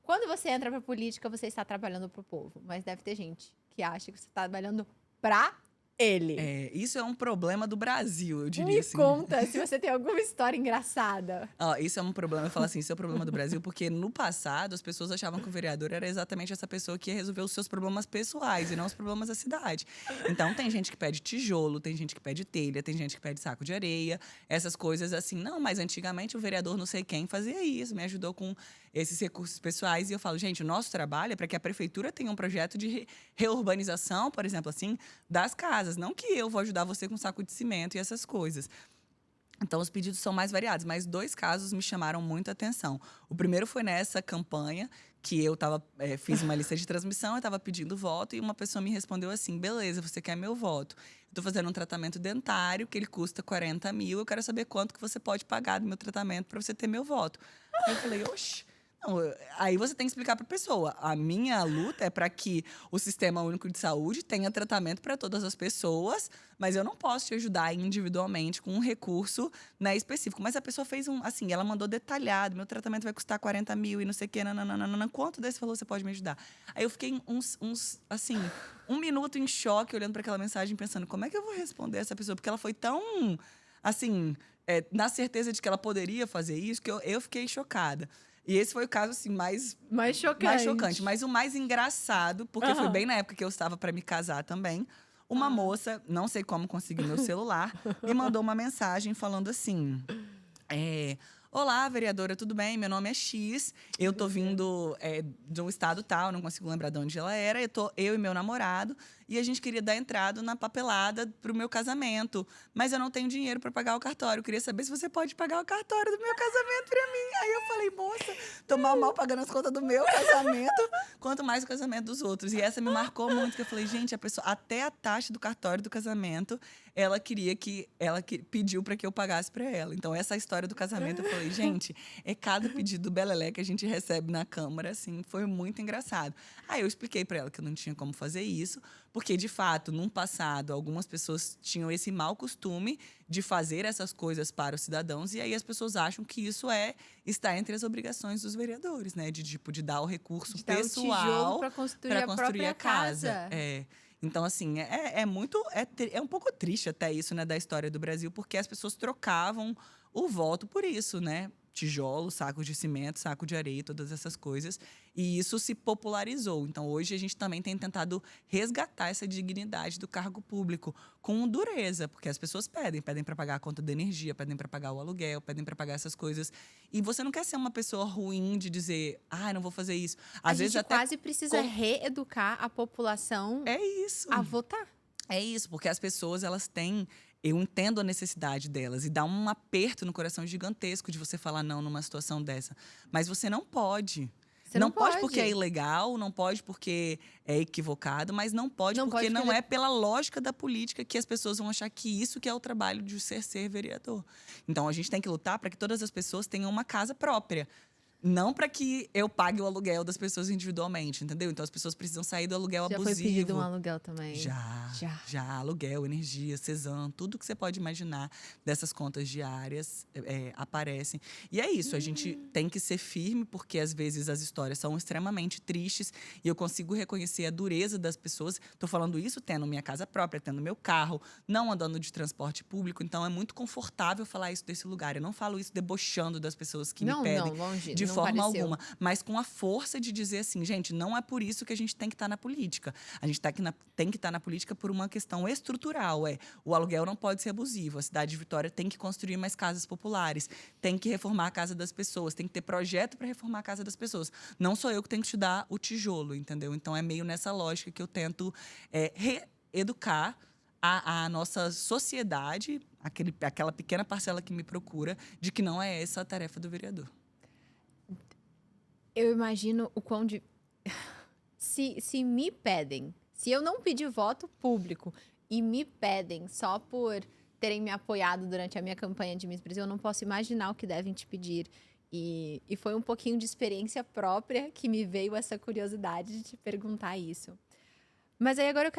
quando você entra pra política, você está trabalhando pro povo. Mas deve ter gente que acha que você está trabalhando pra ele. Isso é um problema do Brasil, eu diria Me assim. conta se você tem alguma história engraçada. Ó, isso é um problema, eu falo assim, isso é um problema do Brasil, porque no passado as pessoas achavam que o vereador era exatamente essa pessoa que ia resolver os seus problemas pessoais e não os problemas da cidade. Então tem gente que pede tijolo, tem gente que pede telha, tem gente que pede saco de areia, essas coisas assim. Não, mas antigamente o vereador não sei quem fazia isso, me ajudou com esses recursos pessoais. E eu falo, gente, o nosso trabalho é para que a prefeitura tenha um projeto de reurbanização, por exemplo, assim, das casas. Não que eu vou ajudar você com saco de cimento e essas coisas. Então, os pedidos são mais variados, mas 2 casos me chamaram muita atenção. O primeiro foi nessa campanha, que eu fiz uma lista de transmissão, eu estava pedindo voto, e uma pessoa me respondeu assim, beleza, você quer meu voto? Eu estou fazendo um tratamento dentário, que ele custa 40 mil, eu quero saber quanto que você pode pagar do meu tratamento para você ter meu voto. Aí eu falei, oxe... Não, aí você tem que explicar para a pessoa. A minha luta é para que o Sistema Único de Saúde tenha tratamento para todas as pessoas, mas eu não posso te ajudar individualmente com um recurso, né, específico. Mas a pessoa fez assim, ela mandou detalhado, meu tratamento vai custar 40 mil e não sei o quê, nananana, quanto desse valor você pode me ajudar? Aí eu fiquei assim, 1 minuto em choque, olhando para aquela mensagem, pensando, como é que eu vou responder essa pessoa? Porque ela foi tão, assim, na certeza de que ela poderia fazer isso, que eu fiquei chocada. E esse foi o caso, assim, mais chocante. Mas o mais engraçado, porque foi bem na época que eu estava para me casar também. Uma moça, não sei como conseguiu meu celular, me mandou uma mensagem falando assim... Olá, vereadora, tudo bem? Meu nome é X. Eu tô vindo de um estado tal, não consigo lembrar de onde ela era. Eu e meu namorado, e a gente queria dar entrada na papelada pro meu casamento. Mas eu não tenho dinheiro para pagar o cartório. Eu queria saber se você pode pagar o cartório do meu casamento para mim. Aí eu falei, moça, tô mal pagando as contas do meu casamento, quanto mais o casamento dos outros. E essa me marcou muito, que eu falei, gente, a pessoa, até a taxa do cartório do casamento, ela pediu para que eu pagasse para ela. Então, essa história do casamento, eu falei, gente, é cada pedido do Belelé que a gente recebe na Câmara, assim, foi muito engraçado. Aí eu expliquei para ela que eu não tinha como fazer isso, porque, de fato, num passado, algumas pessoas tinham esse mau costume de fazer essas coisas para os cidadãos, e aí as pessoas acham que isso está entre as obrigações dos vereadores, né? De dar o recurso de pessoal para construir a casa. Então, assim, é um pouco triste até isso, né, da história do Brasil, porque as pessoas trocavam o voto por isso, né? Tijolo, saco de cimento, saco de areia, todas essas coisas. E isso se popularizou. Então, hoje, a gente também tem tentado resgatar essa dignidade do cargo público com dureza, porque as pessoas pedem para pagar a conta da energia, pedem para pagar o aluguel, pedem para pagar essas coisas. E você não quer ser uma pessoa ruim de dizer, não vou fazer isso. Às vezes a gente quase precisa reeducar a população a votar. É isso, porque as pessoas, elas têm... Eu entendo a necessidade delas e dá um aperto no coração gigantesco de você falar não numa situação dessa. Mas você não pode. Você não pode porque é ilegal, não pode porque é equivocado, mas não pode porque não é pela lógica da política que as pessoas vão achar que isso que é o trabalho de ser vereador. Então, a gente tem que lutar para que todas as pessoas tenham uma casa própria. Não para que eu pague o aluguel das pessoas individualmente, entendeu? Então, as pessoas precisam sair do aluguel abusivo. Já foi pedido um aluguel também? Já. Aluguel, energia, Cezam, tudo que você pode imaginar dessas contas diárias aparecem. E é isso, a gente tem que ser firme, porque às vezes as histórias são extremamente tristes e eu consigo reconhecer a dureza das pessoas. Estou falando isso tendo minha casa própria, tendo meu carro, não andando de transporte público. Então, é muito confortável falar isso desse lugar. Eu não falo isso debochando das pessoas que me pedem. Longe. De forma alguma, mas com a força de dizer assim, gente, não é por isso que a gente tem que estar na política. A gente tem que estar na política por uma questão estrutural. O aluguel não pode ser abusivo. A cidade de Vitória tem que construir mais casas populares, tem que reformar a casa das pessoas, tem que ter projeto para reformar a casa das pessoas. Não sou eu que tenho que te dar o tijolo, entendeu? Então, é meio nessa lógica que eu tento reeducar a nossa sociedade, aquela pequena parcela que me procura, de que não é essa a tarefa do vereador. Eu imagino o quão de... Se me pedem, se eu não pedir voto público e me pedem só por terem me apoiado durante a minha campanha de Miss Brasil, eu não posso imaginar o que devem te pedir. E foi um pouquinho de experiência própria que me veio essa curiosidade de te perguntar isso. Mas aí agora eu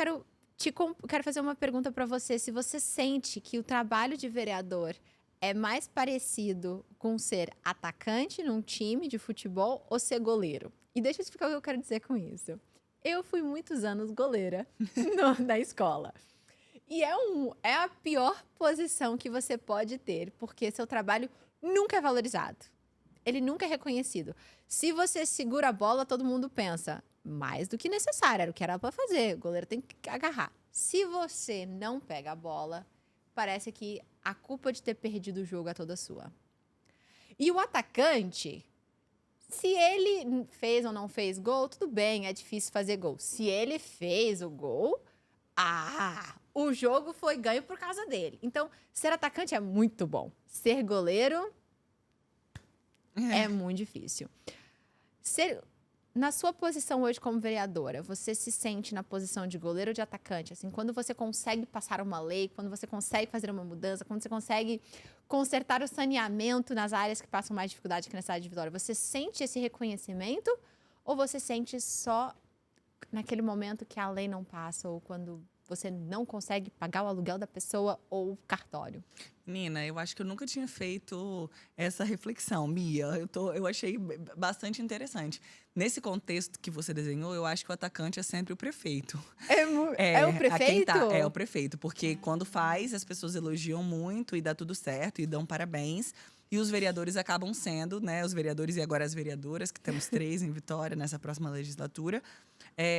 quero fazer uma pergunta para você. Se você sente que o trabalho de vereador é mais parecido com ser atacante num time de futebol ou ser goleiro? E deixa eu explicar o que eu quero dizer com isso. Eu fui muitos anos goleira na escola. E é a pior posição que você pode ter, porque seu trabalho nunca é valorizado. Ele nunca é reconhecido. Se você segura a bola, todo mundo pensa, mais do que necessário, era o que era para fazer, o goleiro tem que agarrar. Se você não pega a bola, parece que a culpa de ter perdido o jogo é toda sua. E o atacante, se ele fez ou não fez gol, tudo bem, é difícil fazer gol. Se ele fez o gol, o jogo foi ganho por causa dele. Então, ser atacante é muito bom. Ser goleiro é muito difícil. Na sua posição hoje como vereadora, você se sente na posição de goleiro ou de atacante? Assim, quando você consegue passar uma lei, quando você consegue fazer uma mudança, quando você consegue consertar o saneamento nas áreas que passam mais dificuldade aqui na cidade de Vitória, você sente esse reconhecimento ou você sente só naquele momento que a lei não passa ou quando você não consegue pagar o aluguel da pessoa ou o cartório? Nina, eu acho que eu nunca tinha feito essa reflexão, Mia. Eu achei bastante interessante. Nesse contexto que você desenhou, eu acho que o atacante é sempre o prefeito. É o prefeito? É o prefeito, porque quando faz, as pessoas elogiam muito e dá tudo certo e dão parabéns. E os vereadores acabam sendo, né? Os vereadores e agora as vereadoras, que temos 3 em Vitória nessa próxima legislatura,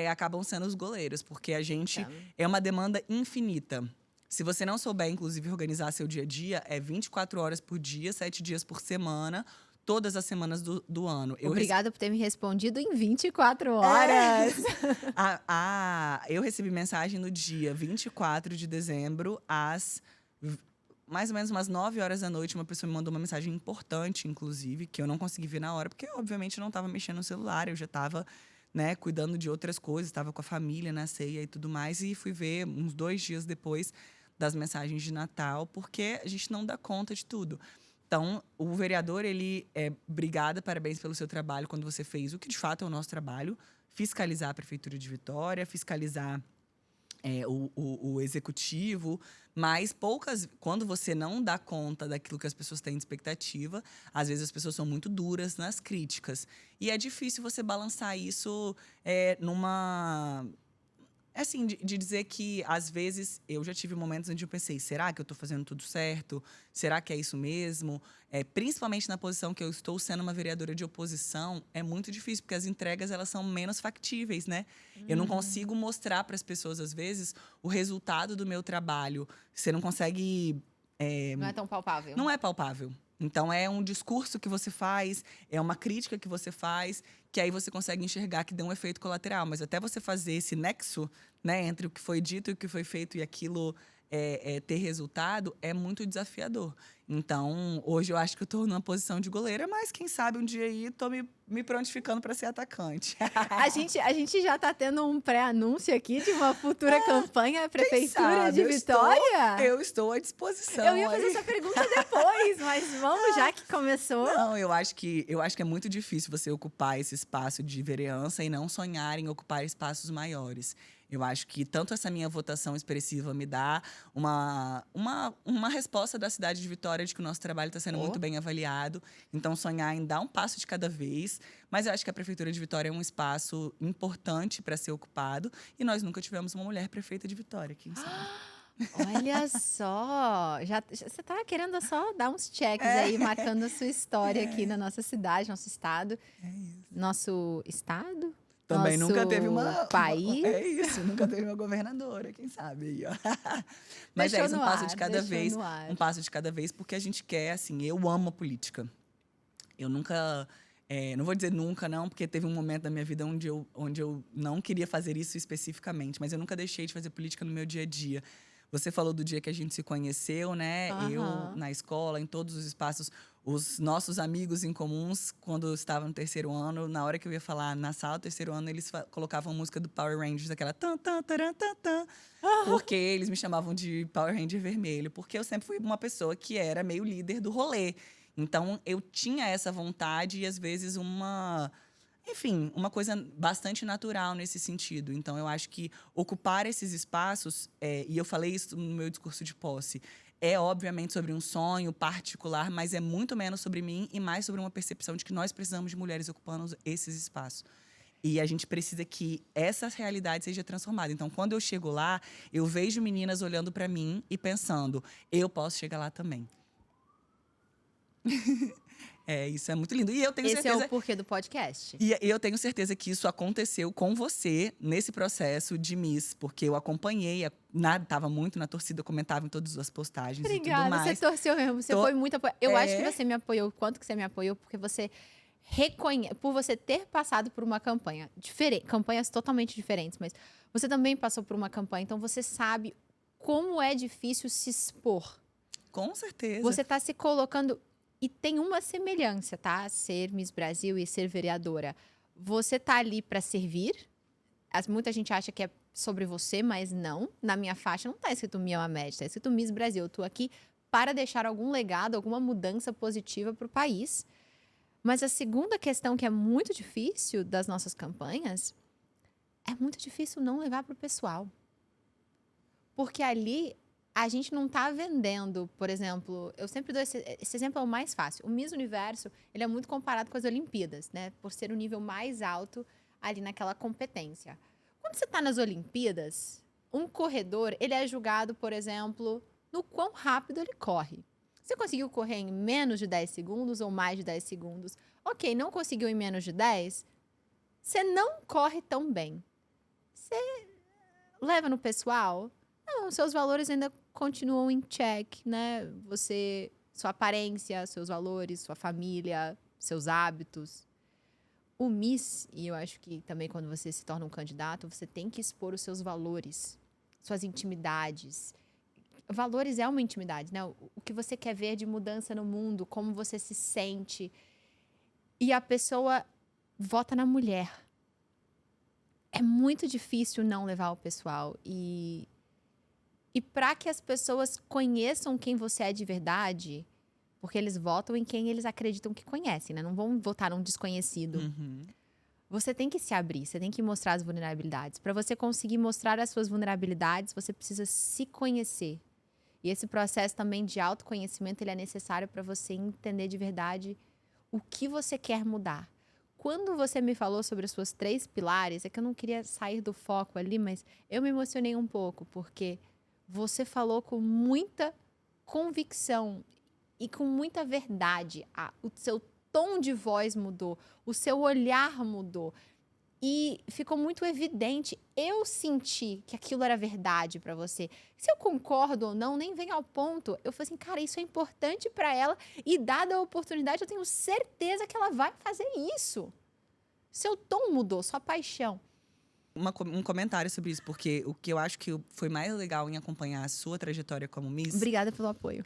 acabam sendo os goleiros, porque a gente é uma demanda infinita. Se você não souber, inclusive, organizar seu dia a dia, é 24 horas por dia, 7 dias por semana, todas as semanas do ano. Obrigada por ter me respondido em 24 horas. Eu recebi mensagem no dia 24 de dezembro, às mais ou menos umas 9 horas da noite. Uma pessoa me mandou uma mensagem importante, inclusive, que eu não consegui ver na hora, porque, obviamente, eu não estava mexendo no celular, eu já estava, né, cuidando de outras coisas, estava com a família na ceia e tudo mais, e fui ver uns 2 dias depois das mensagens de Natal, porque a gente não dá conta de tudo. Então, o vereador, ele obrigada, parabéns pelo seu trabalho quando você fez o que de fato é o nosso trabalho, fiscalizar a Prefeitura de Vitória, fiscalizar o executivo, mas quando você não dá conta daquilo que as pessoas têm de expectativa, às vezes as pessoas são muito duras nas críticas. E é difícil você balançar isso assim, de dizer que, às vezes, eu já tive momentos onde eu pensei, será que eu estou fazendo tudo certo? Será que é isso mesmo? Principalmente na posição que eu estou sendo uma vereadora de oposição, é muito difícil, porque as entregas, elas são menos factíveis, né? Eu não consigo mostrar para as pessoas, às vezes, o resultado do meu trabalho. Você não consegue... Não é tão palpável. Não é palpável. Então, é um discurso que você faz, é uma crítica que você faz, que aí você consegue enxergar que deu um efeito colateral. Mas até você fazer esse nexo, né, entre o que foi dito e o que foi feito e aquilo ter resultado, é muito desafiador. Então, hoje eu acho que eu estou numa posição de goleira, mas quem sabe um dia aí estou me prontificando para ser atacante. A gente já está tendo um pré-anúncio aqui de uma futura campanha Prefeitura de Vitória? Eu estou à disposição. Eu ia fazer essa pergunta depois, mas vamos, já que começou. Não, eu acho que é muito difícil você ocupar esse espaço de vereança e não sonhar em ocupar espaços maiores. Eu acho que tanto essa minha votação expressiva me dá uma resposta da cidade de Vitória de que o nosso trabalho está sendo muito bem avaliado. Então, sonhar em dar um passo de cada vez. Mas eu acho que a Prefeitura de Vitória é um espaço importante para ser ocupado. E nós nunca tivemos uma mulher prefeita de Vitória, quem sabe? Olha só, você tá querendo só dar uns checks aí, marcando a sua história aqui na nossa cidade, nosso estado. É isso. Nosso estado? Também nosso nunca teve país. É isso, nunca teve uma governadora, quem sabe aí, ó. Mas Deixou é isso, um no passo ar, de cada deixou vez. no ar. Um passo de cada vez, porque a gente quer, assim, eu amo a política. Eu nunca. Não vou dizer nunca, não, porque teve um momento da minha vida onde eu não queria fazer isso especificamente, mas eu nunca deixei de fazer política no meu dia a dia. Você falou do dia que a gente se conheceu, né? Eu, na escola, em todos os espaços, os nossos amigos em comuns, quando eu estava no 3º ano, na hora que eu ia falar na sala do 3º ano, eles colocavam a música do Power Rangers, aquela tan, tan, taran, tan, tan, porque eles me chamavam de Power Ranger vermelho, porque eu sempre fui uma pessoa que era meio líder do rolê. Então, eu tinha essa vontade e, às vezes, Enfim, uma coisa bastante natural nesse sentido. Então, eu acho que ocupar esses espaços, e eu falei isso no meu discurso de posse, é obviamente sobre um sonho particular, mas é muito menos sobre mim e mais sobre uma percepção de que nós precisamos de mulheres ocupando esses espaços. E a gente precisa que essa realidade seja transformada. Então, quando eu chego lá, eu vejo meninas olhando para mim e pensando, eu posso chegar lá também. Isso é muito lindo. E eu tenho Esse certeza... é o porquê do podcast. E eu tenho certeza que isso aconteceu com você nesse processo de Miss, porque eu acompanhei, estava muito na torcida, eu comentava em todas as postagens e tudo Obrigada, mais. você torceu mesmo, você foi muito apoiada. Eu acho que você me apoiou, o quanto que você me apoiou, porque você reconhece, por você ter passado por uma campanha diferente, campanhas totalmente diferentes, mas você também passou por uma campanha, então você sabe como é difícil se expor. Com certeza. Você está se colocando... E tem uma semelhança, tá? Ser Miss Brasil e ser vereadora. Você tá ali para servir. Muita gente acha que é sobre você, mas não. Na minha faixa não tá escrito Mia Hamed, tá escrito Miss Brasil. Eu tô aqui para deixar algum legado, alguma mudança positiva para o país. Mas a segunda questão que é muito difícil das nossas campanhas é muito difícil não levar para o pessoal. Porque ali... a gente não está vendendo, por exemplo, eu sempre dou esse exemplo é o mais fácil. O Miss Universo, ele é muito comparado com as Olimpíadas, né? Por ser o nível mais alto ali naquela competência. Quando você está nas Olimpíadas, um corredor, ele é julgado, por exemplo, no quão rápido ele corre. Você conseguiu correr em menos de 10 segundos ou mais de 10 segundos? Ok, não conseguiu em menos de 10? Você não corre tão bem. Você leva no pessoal? Não, seus valores ainda continuam em check, né? Sua aparência, seus valores, sua família, seus hábitos. O Miss, e eu acho que também quando você se torna um candidato, você tem que expor os seus valores, suas intimidades. Valores é uma intimidade, né? O que você quer ver de mudança no mundo, como você se sente. E a pessoa vota na mulher. É muito difícil não levar o pessoal. E para que as pessoas conheçam quem você é de verdade, porque eles votam em quem eles acreditam que conhecem, né? Não vão votar num desconhecido. Uhum. Você tem que se abrir, você tem que mostrar as vulnerabilidades. Para você conseguir mostrar as suas vulnerabilidades, você precisa se conhecer. E esse processo também de autoconhecimento, ele é necessário para você entender de verdade o que você quer mudar. Quando você me falou sobre os seus 3 pilares, é que eu não queria sair do foco ali, mas eu me emocionei um pouco, porque... você falou com muita convicção e com muita verdade. O seu tom de voz mudou, o seu olhar mudou. E ficou muito evidente. Eu senti que aquilo era verdade para você. Se eu concordo ou não, nem vem ao ponto. Eu falei assim, cara, isso é importante para ela. E dada a oportunidade, eu tenho certeza que ela vai fazer isso. Seu tom mudou, sua paixão. Um comentário sobre isso, porque o que eu acho que foi mais legal em acompanhar a sua trajetória como Miss... Obrigada pelo apoio.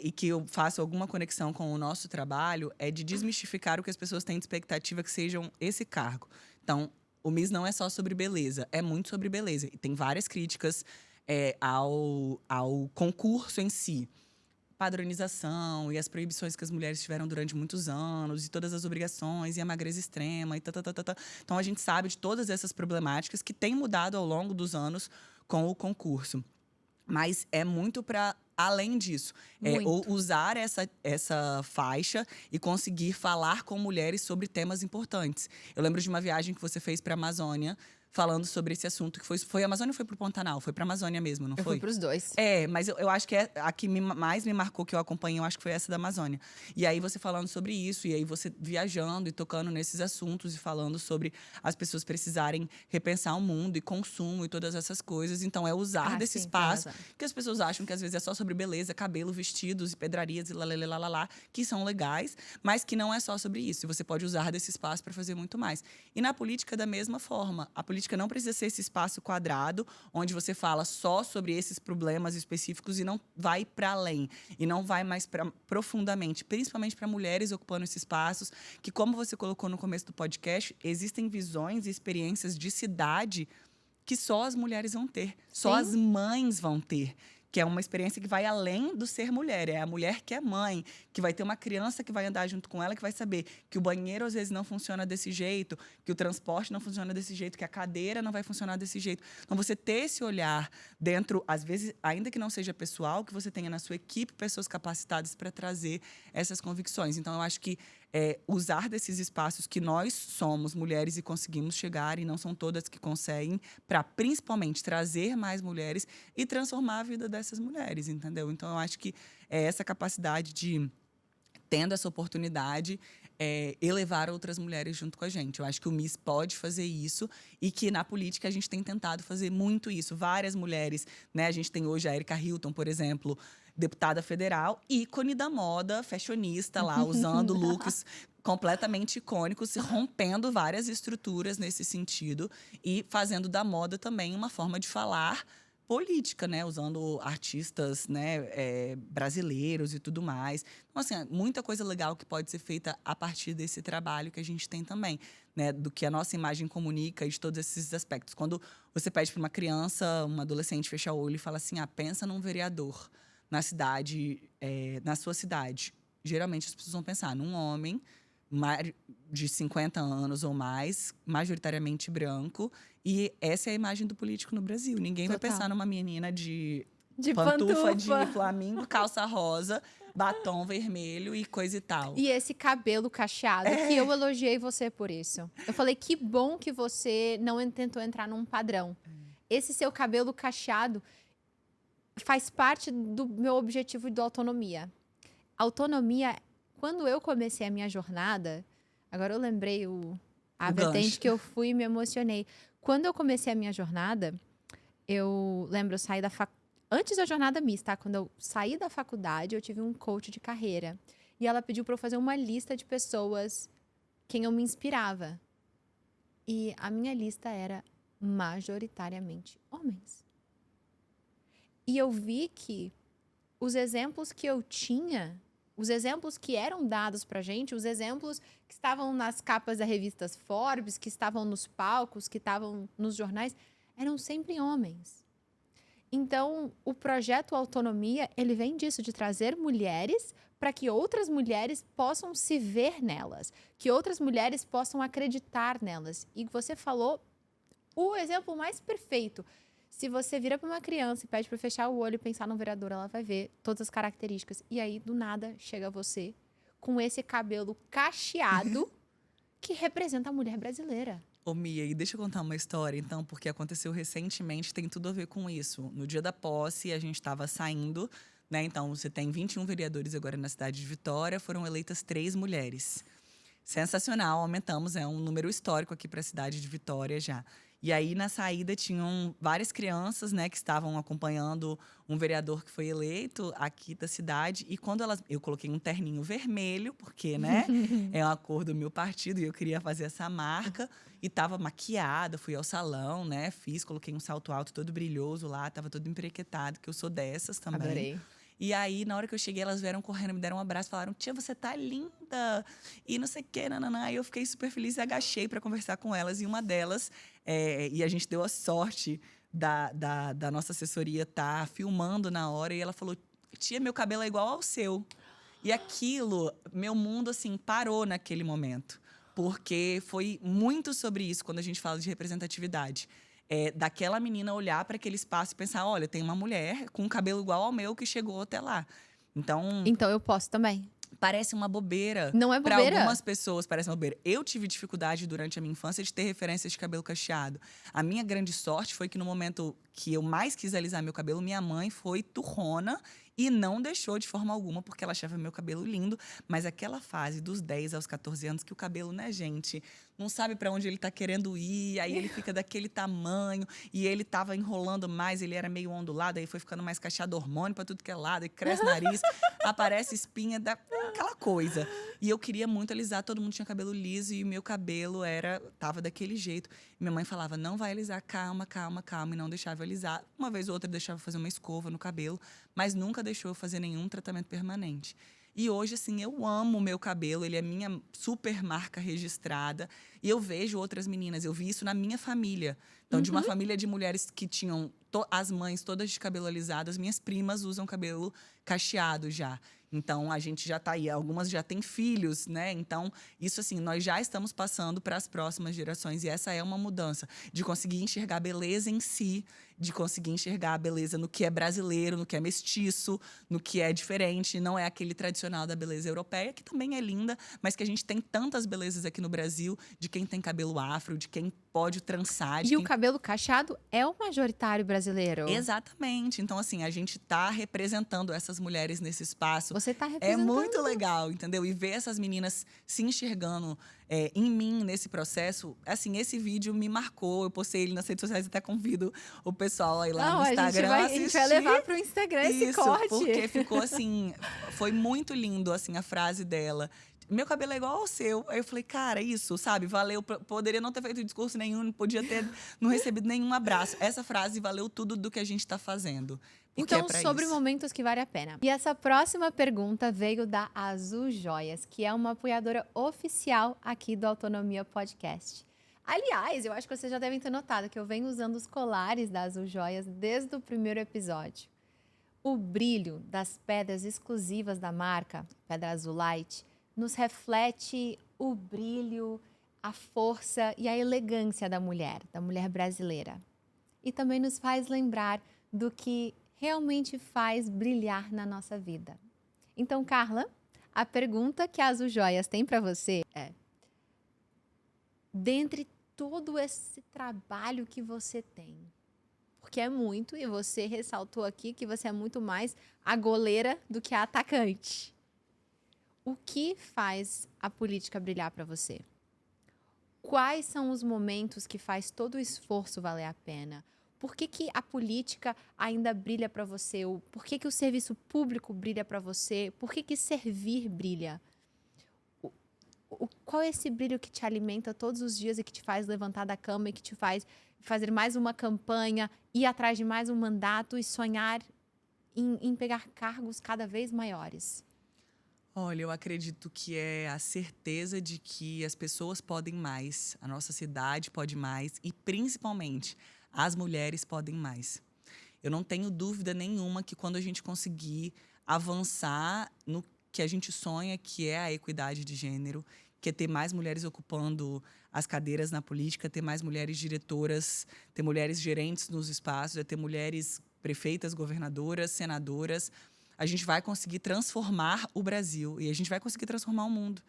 E que eu faço alguma conexão com o nosso trabalho, é de desmistificar o que as pessoas têm de expectativa que sejam esse cargo. Então, o Miss não é só sobre beleza, é muito sobre beleza. E tem várias críticas ao concurso em si. Padronização e as proibições que as mulheres tiveram durante muitos anos, e todas as obrigações, e a magreza extrema, e tá. Então, a gente sabe de todas essas problemáticas que têm mudado ao longo dos anos com o concurso. Mas é muito para além disso. Ou usar essa faixa e conseguir falar com mulheres sobre temas importantes. Eu lembro de uma viagem que você fez para a Amazônia, falando sobre esse assunto, que foi a Amazônia ou foi pro Pantanal? Foi pra Amazônia mesmo, não foi? Eu fui pros dois. Mas eu acho que a que mais me marcou, que eu acompanhei, eu acho que foi essa da Amazônia. E aí você falando sobre isso, e aí você viajando e tocando nesses assuntos e falando sobre as pessoas precisarem repensar o mundo e consumo e todas essas coisas. Então, é usar desse espaço que as pessoas acham que às vezes é só sobre beleza, cabelo, vestidos e pedrarias e lá, que são legais, mas que não é só sobre isso. E você pode usar desse espaço para fazer muito mais. E na política, da mesma forma. A política não precisa ser esse espaço quadrado, onde você fala só sobre esses problemas específicos e não vai para além. E não vai mais profundamente, principalmente para mulheres ocupando esses espaços, que, como você colocou no começo do podcast, existem visões e experiências de cidade que só as mulheres vão ter, só as mães vão ter. que é uma experiência que vai além do ser mulher. É a mulher que é mãe, que vai ter uma criança que vai andar junto com ela, que vai saber que o banheiro às vezes não funciona desse jeito, que o transporte não funciona desse jeito, que a cadeira não vai funcionar desse jeito. Então, você ter esse olhar dentro, às vezes, ainda que não seja pessoal, que você tenha na sua equipe pessoas capacitadas para trazer essas convicções. Então, eu acho que usar desses espaços que nós somos mulheres e conseguimos chegar, e não são todas que conseguem, para principalmente trazer mais mulheres e transformar a vida dessas mulheres, entendeu? Então, eu acho que essa capacidade de, tendo essa oportunidade, elevar outras mulheres junto com a gente. Eu acho que o Miss pode fazer isso e que na política a gente tem tentado fazer muito isso. Várias mulheres, né? A gente tem hoje a Erika Hilton, por exemplo, deputada federal, ícone da moda, fashionista lá, usando looks completamente icônicos, rompendo várias estruturas nesse sentido e fazendo da moda também uma forma de falar política, né? Usando artistas, né, brasileiros e tudo mais. Então, assim, muita coisa legal que pode ser feita a partir desse trabalho que a gente tem também, né? Do que a nossa imagem comunica e de todos esses aspectos. Quando você pede para uma criança, uma adolescente fechar o olho e fala assim, pensa num vereador na cidade, na sua cidade. Geralmente as pessoas vão pensar num homem de 50 anos ou mais, majoritariamente branco, e essa é a imagem do político no Brasil. Ninguém vai pensar numa menina de pantufa de flamingo, calça rosa, batom vermelho e coisa e tal. E esse cabelo cacheado, que eu elogiei você por isso. Eu falei, que bom que você não tentou entrar num padrão. Esse seu cabelo cacheado faz parte do meu objetivo de autonomia. Autonomia, quando eu comecei a minha jornada, agora eu lembrei a vertente que eu fui e me emocionei. Quando eu comecei a minha jornada, eu lembro, eu saí antes da jornada Miss, tá? Quando eu saí da faculdade, eu tive um coach de carreira. E ela pediu para eu fazer uma lista de pessoas quem eu me inspirava. E a minha lista era majoritariamente homens. E eu vi que os exemplos que eu tinha, os exemplos que eram dados pra gente, os exemplos que estavam nas capas das revistas Forbes, que estavam nos palcos, que estavam nos jornais, eram sempre homens. Então, o projeto Autonomia, ele vem disso, de trazer mulheres para que outras mulheres possam se ver nelas, que outras mulheres possam acreditar nelas. E você falou o exemplo mais perfeito. Se você vira para uma criança e pede para fechar o olho e pensar no vereador, ela vai ver todas as características. E aí, do nada, chega você com esse cabelo cacheado que representa a mulher brasileira. Ô, Mia, e deixa eu contar uma história, então, porque aconteceu recentemente, tem tudo a ver com isso. No dia da posse, a gente estava saindo, né? Então, você tem 21 vereadores agora na cidade de Vitória, foram eleitas 3 mulheres. Sensacional, aumentamos, é um número histórico aqui para a cidade de Vitória já. E aí, na saída, tinham várias crianças, né, que estavam acompanhando um vereador que foi eleito aqui da cidade. E quando eu coloquei um terninho vermelho, porque, né, é uma cor do meu partido e eu queria fazer essa marca. E estava maquiada, fui ao salão, né, coloquei um salto alto todo brilhoso lá, estava todo emprequetado, que eu sou dessas também. Adorei. E aí, na hora que eu cheguei, elas vieram correndo, me deram um abraço, falaram, tia, você tá linda, e não sei o quê, nananã. Aí eu fiquei super feliz e agachei para conversar com elas. E uma delas, e a gente deu a sorte da nossa assessoria estar filmando na hora, e ela falou, tia, meu cabelo é igual ao seu. E aquilo, meu mundo, assim, parou naquele momento. Porque foi muito sobre isso quando a gente fala de representatividade. Daquela menina olhar para aquele espaço e pensar, olha, tem uma mulher com um cabelo igual ao meu que chegou até lá. Então eu posso também. Parece uma bobeira. Não é bobeira? Para algumas pessoas parece uma bobeira. Eu tive dificuldade durante a minha infância de ter referências de cabelo cacheado. A minha grande sorte foi que no momento que eu mais quis alisar meu cabelo, minha mãe foi turrona e não deixou de forma alguma, porque ela achava meu cabelo lindo. Mas aquela fase dos 10 aos 14 anos, que o cabelo, né, gente, não sabe para onde ele tá querendo ir, aí ele fica daquele tamanho, e ele tava enrolando mais, ele era meio ondulado, aí foi ficando mais cacheado, hormônio para tudo que é lado, e cresce nariz, aparece espinha, aquela coisa. E eu queria muito alisar, todo mundo tinha cabelo liso, e o meu cabelo tava daquele jeito. E minha mãe falava, não vai alisar, calma, calma, calma, e não deixava eu alisar. Uma vez ou outra deixava eu fazer uma escova no cabelo, mas nunca deixou eu fazer nenhum tratamento permanente. E hoje, assim, eu amo o meu cabelo, ele é minha super marca registrada. E eu vejo outras meninas, eu vi isso na minha família. Então, de uma família de mulheres que tinham as mães todas de cabelo alisado, as minhas primas usam cabelo cacheado já. Então, a gente já tá aí. Algumas já têm filhos, né? Então, isso assim, nós já estamos passando para as próximas gerações. E essa é uma mudança de conseguir enxergar a beleza em si, de conseguir enxergar a beleza no que é brasileiro, no que é mestiço, no que é diferente. Não é aquele tradicional da beleza europeia, que também é linda, mas que a gente tem tantas belezas aqui no Brasil, de quem tem cabelo afro, de quem pode trançar. De E o quem... cabelo cacheado é o majoritário brasileiro. Exatamente. Então, assim, a gente tá representando essas mulheres nesse espaço. Você tá É representando. muito legal, entendeu? E ver essas meninas se enxergando em mim nesse processo. Assim, esse vídeo me marcou. Eu postei ele nas redes sociais, até convido o pessoal aí lá Não, no Instagram a gente vai levar pro Instagram esse isso, corte. porque ficou assim, foi muito lindo assim a frase dela. Meu cabelo é igual ao seu. Aí eu falei, cara, isso, sabe? Valeu. Poderia não ter feito discurso nenhum, não podia ter não recebido nenhum abraço. Essa frase valeu tudo do que a gente tá fazendo. Então, sobre momentos que vale a pena. E essa próxima pergunta veio da Azul Joias, que é uma apoiadora oficial aqui do Autonomia Podcast. Aliás, eu acho que vocês já devem ter notado que eu venho usando os colares da Azul Joias desde o primeiro episódio. O brilho das pedras exclusivas da marca, Pedra Azulite, nos reflete o brilho, a força e a elegância da mulher brasileira. E também nos faz lembrar do que realmente faz brilhar na nossa vida. Então, Carla, a pergunta que a Azul Joias tem para você é: dentre todo esse trabalho que você tem, porque é muito, e você ressaltou aqui que você é muito mais a goleira do que a atacante, o que faz a política brilhar para você? Quais são os momentos que faz todo o esforço valer a pena? Por que a política ainda brilha para você? Por que o serviço público brilha para você? Por que servir brilha? Qual é esse brilho que te alimenta todos os dias e que te faz levantar da cama e que te faz fazer mais uma campanha, ir atrás de mais um mandato e sonhar em pegar cargos cada vez maiores? Olha, eu acredito que é a certeza de que as pessoas podem mais, a nossa cidade pode mais e, principalmente, as mulheres podem mais. Eu não tenho dúvida nenhuma que quando a gente conseguir avançar no que a gente sonha, que é a equidade de gênero, que é ter mais mulheres ocupando as cadeiras na política, ter mais mulheres diretoras, ter mulheres gerentes nos espaços, ter mulheres prefeitas, governadoras, senadoras, a gente vai conseguir transformar o Brasil e a gente vai conseguir transformar o mundo.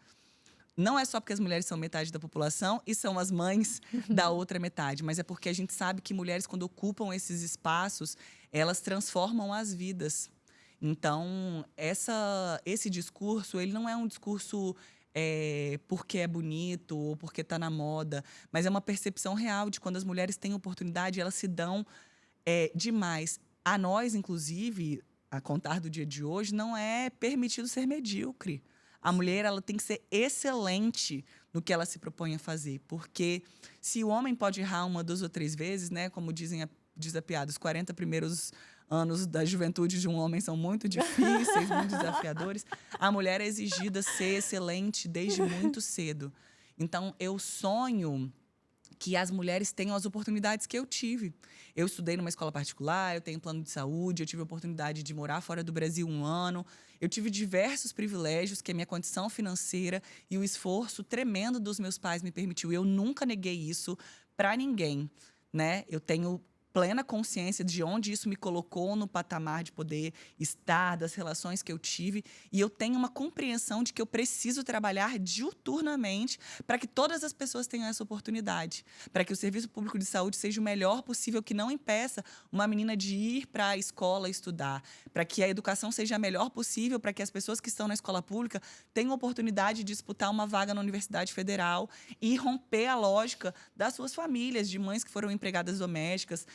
Não é só porque as mulheres são metade da população e são as mães da outra metade, mas é porque a gente sabe que mulheres, quando ocupam esses espaços, elas transformam as vidas. Então, esse discurso, ele não é um discurso porque é bonito ou porque está na moda, mas é uma percepção real de quando as mulheres têm oportunidade, elas se dão demais. A nós, inclusive, a contar do dia de hoje, não é permitido ser medíocre. A mulher, ela tem que ser excelente no que ela se propõe a fazer. Porque se o homem pode errar uma, 2 ou 3 vezes, né, como diz a piada, os 40 primeiros anos da juventude de um homem são muito difíceis, muito desafiadores, a mulher é exigida ser excelente desde muito cedo. Então, eu sonho que as mulheres tenham as oportunidades que eu tive. Eu estudei numa escola particular, eu tenho plano de saúde, eu tive a oportunidade de morar fora do Brasil 1 ano. Eu tive diversos privilégios que a minha condição financeira e o esforço tremendo dos meus pais me permitiu. Eu nunca neguei isso para ninguém, né? Eu tenho plena consciência de onde isso me colocou no patamar de poder estar, das relações que eu tive. E eu tenho uma compreensão de que eu preciso trabalhar diuturnamente para que todas as pessoas tenham essa oportunidade. Para que o serviço público de saúde seja o melhor possível, que não impeça uma menina de ir para a escola estudar. Para que a educação seja a melhor possível, para que as pessoas que estão na escola pública tenham oportunidade de disputar uma vaga na Universidade Federal e romper a lógica das suas famílias, de mães que foram empregadas domésticas,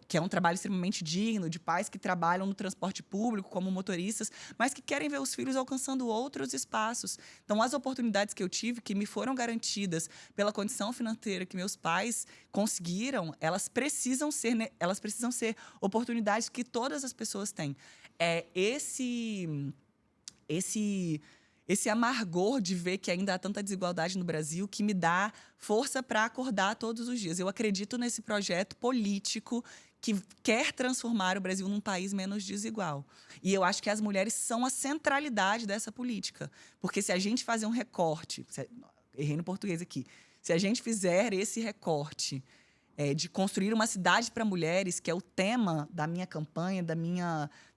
que é um trabalho extremamente digno, de pais que trabalham no transporte público como motoristas, mas que querem ver os filhos alcançando outros espaços. Então, as oportunidades que eu tive, que me foram garantidas pela condição financeira que meus pais conseguiram, elas precisam ser oportunidades que todas as pessoas têm. esse amargor de ver que ainda há tanta desigualdade no Brasil que me dá força para acordar todos os dias. Eu acredito nesse projeto político que quer transformar o Brasil num país menos desigual. E eu acho que as mulheres são a centralidade dessa política. Porque se a gente fazer um recorte, errei no português aqui, se a gente fizer esse recorte de construir uma cidade para mulheres, que é o tema da minha campanha,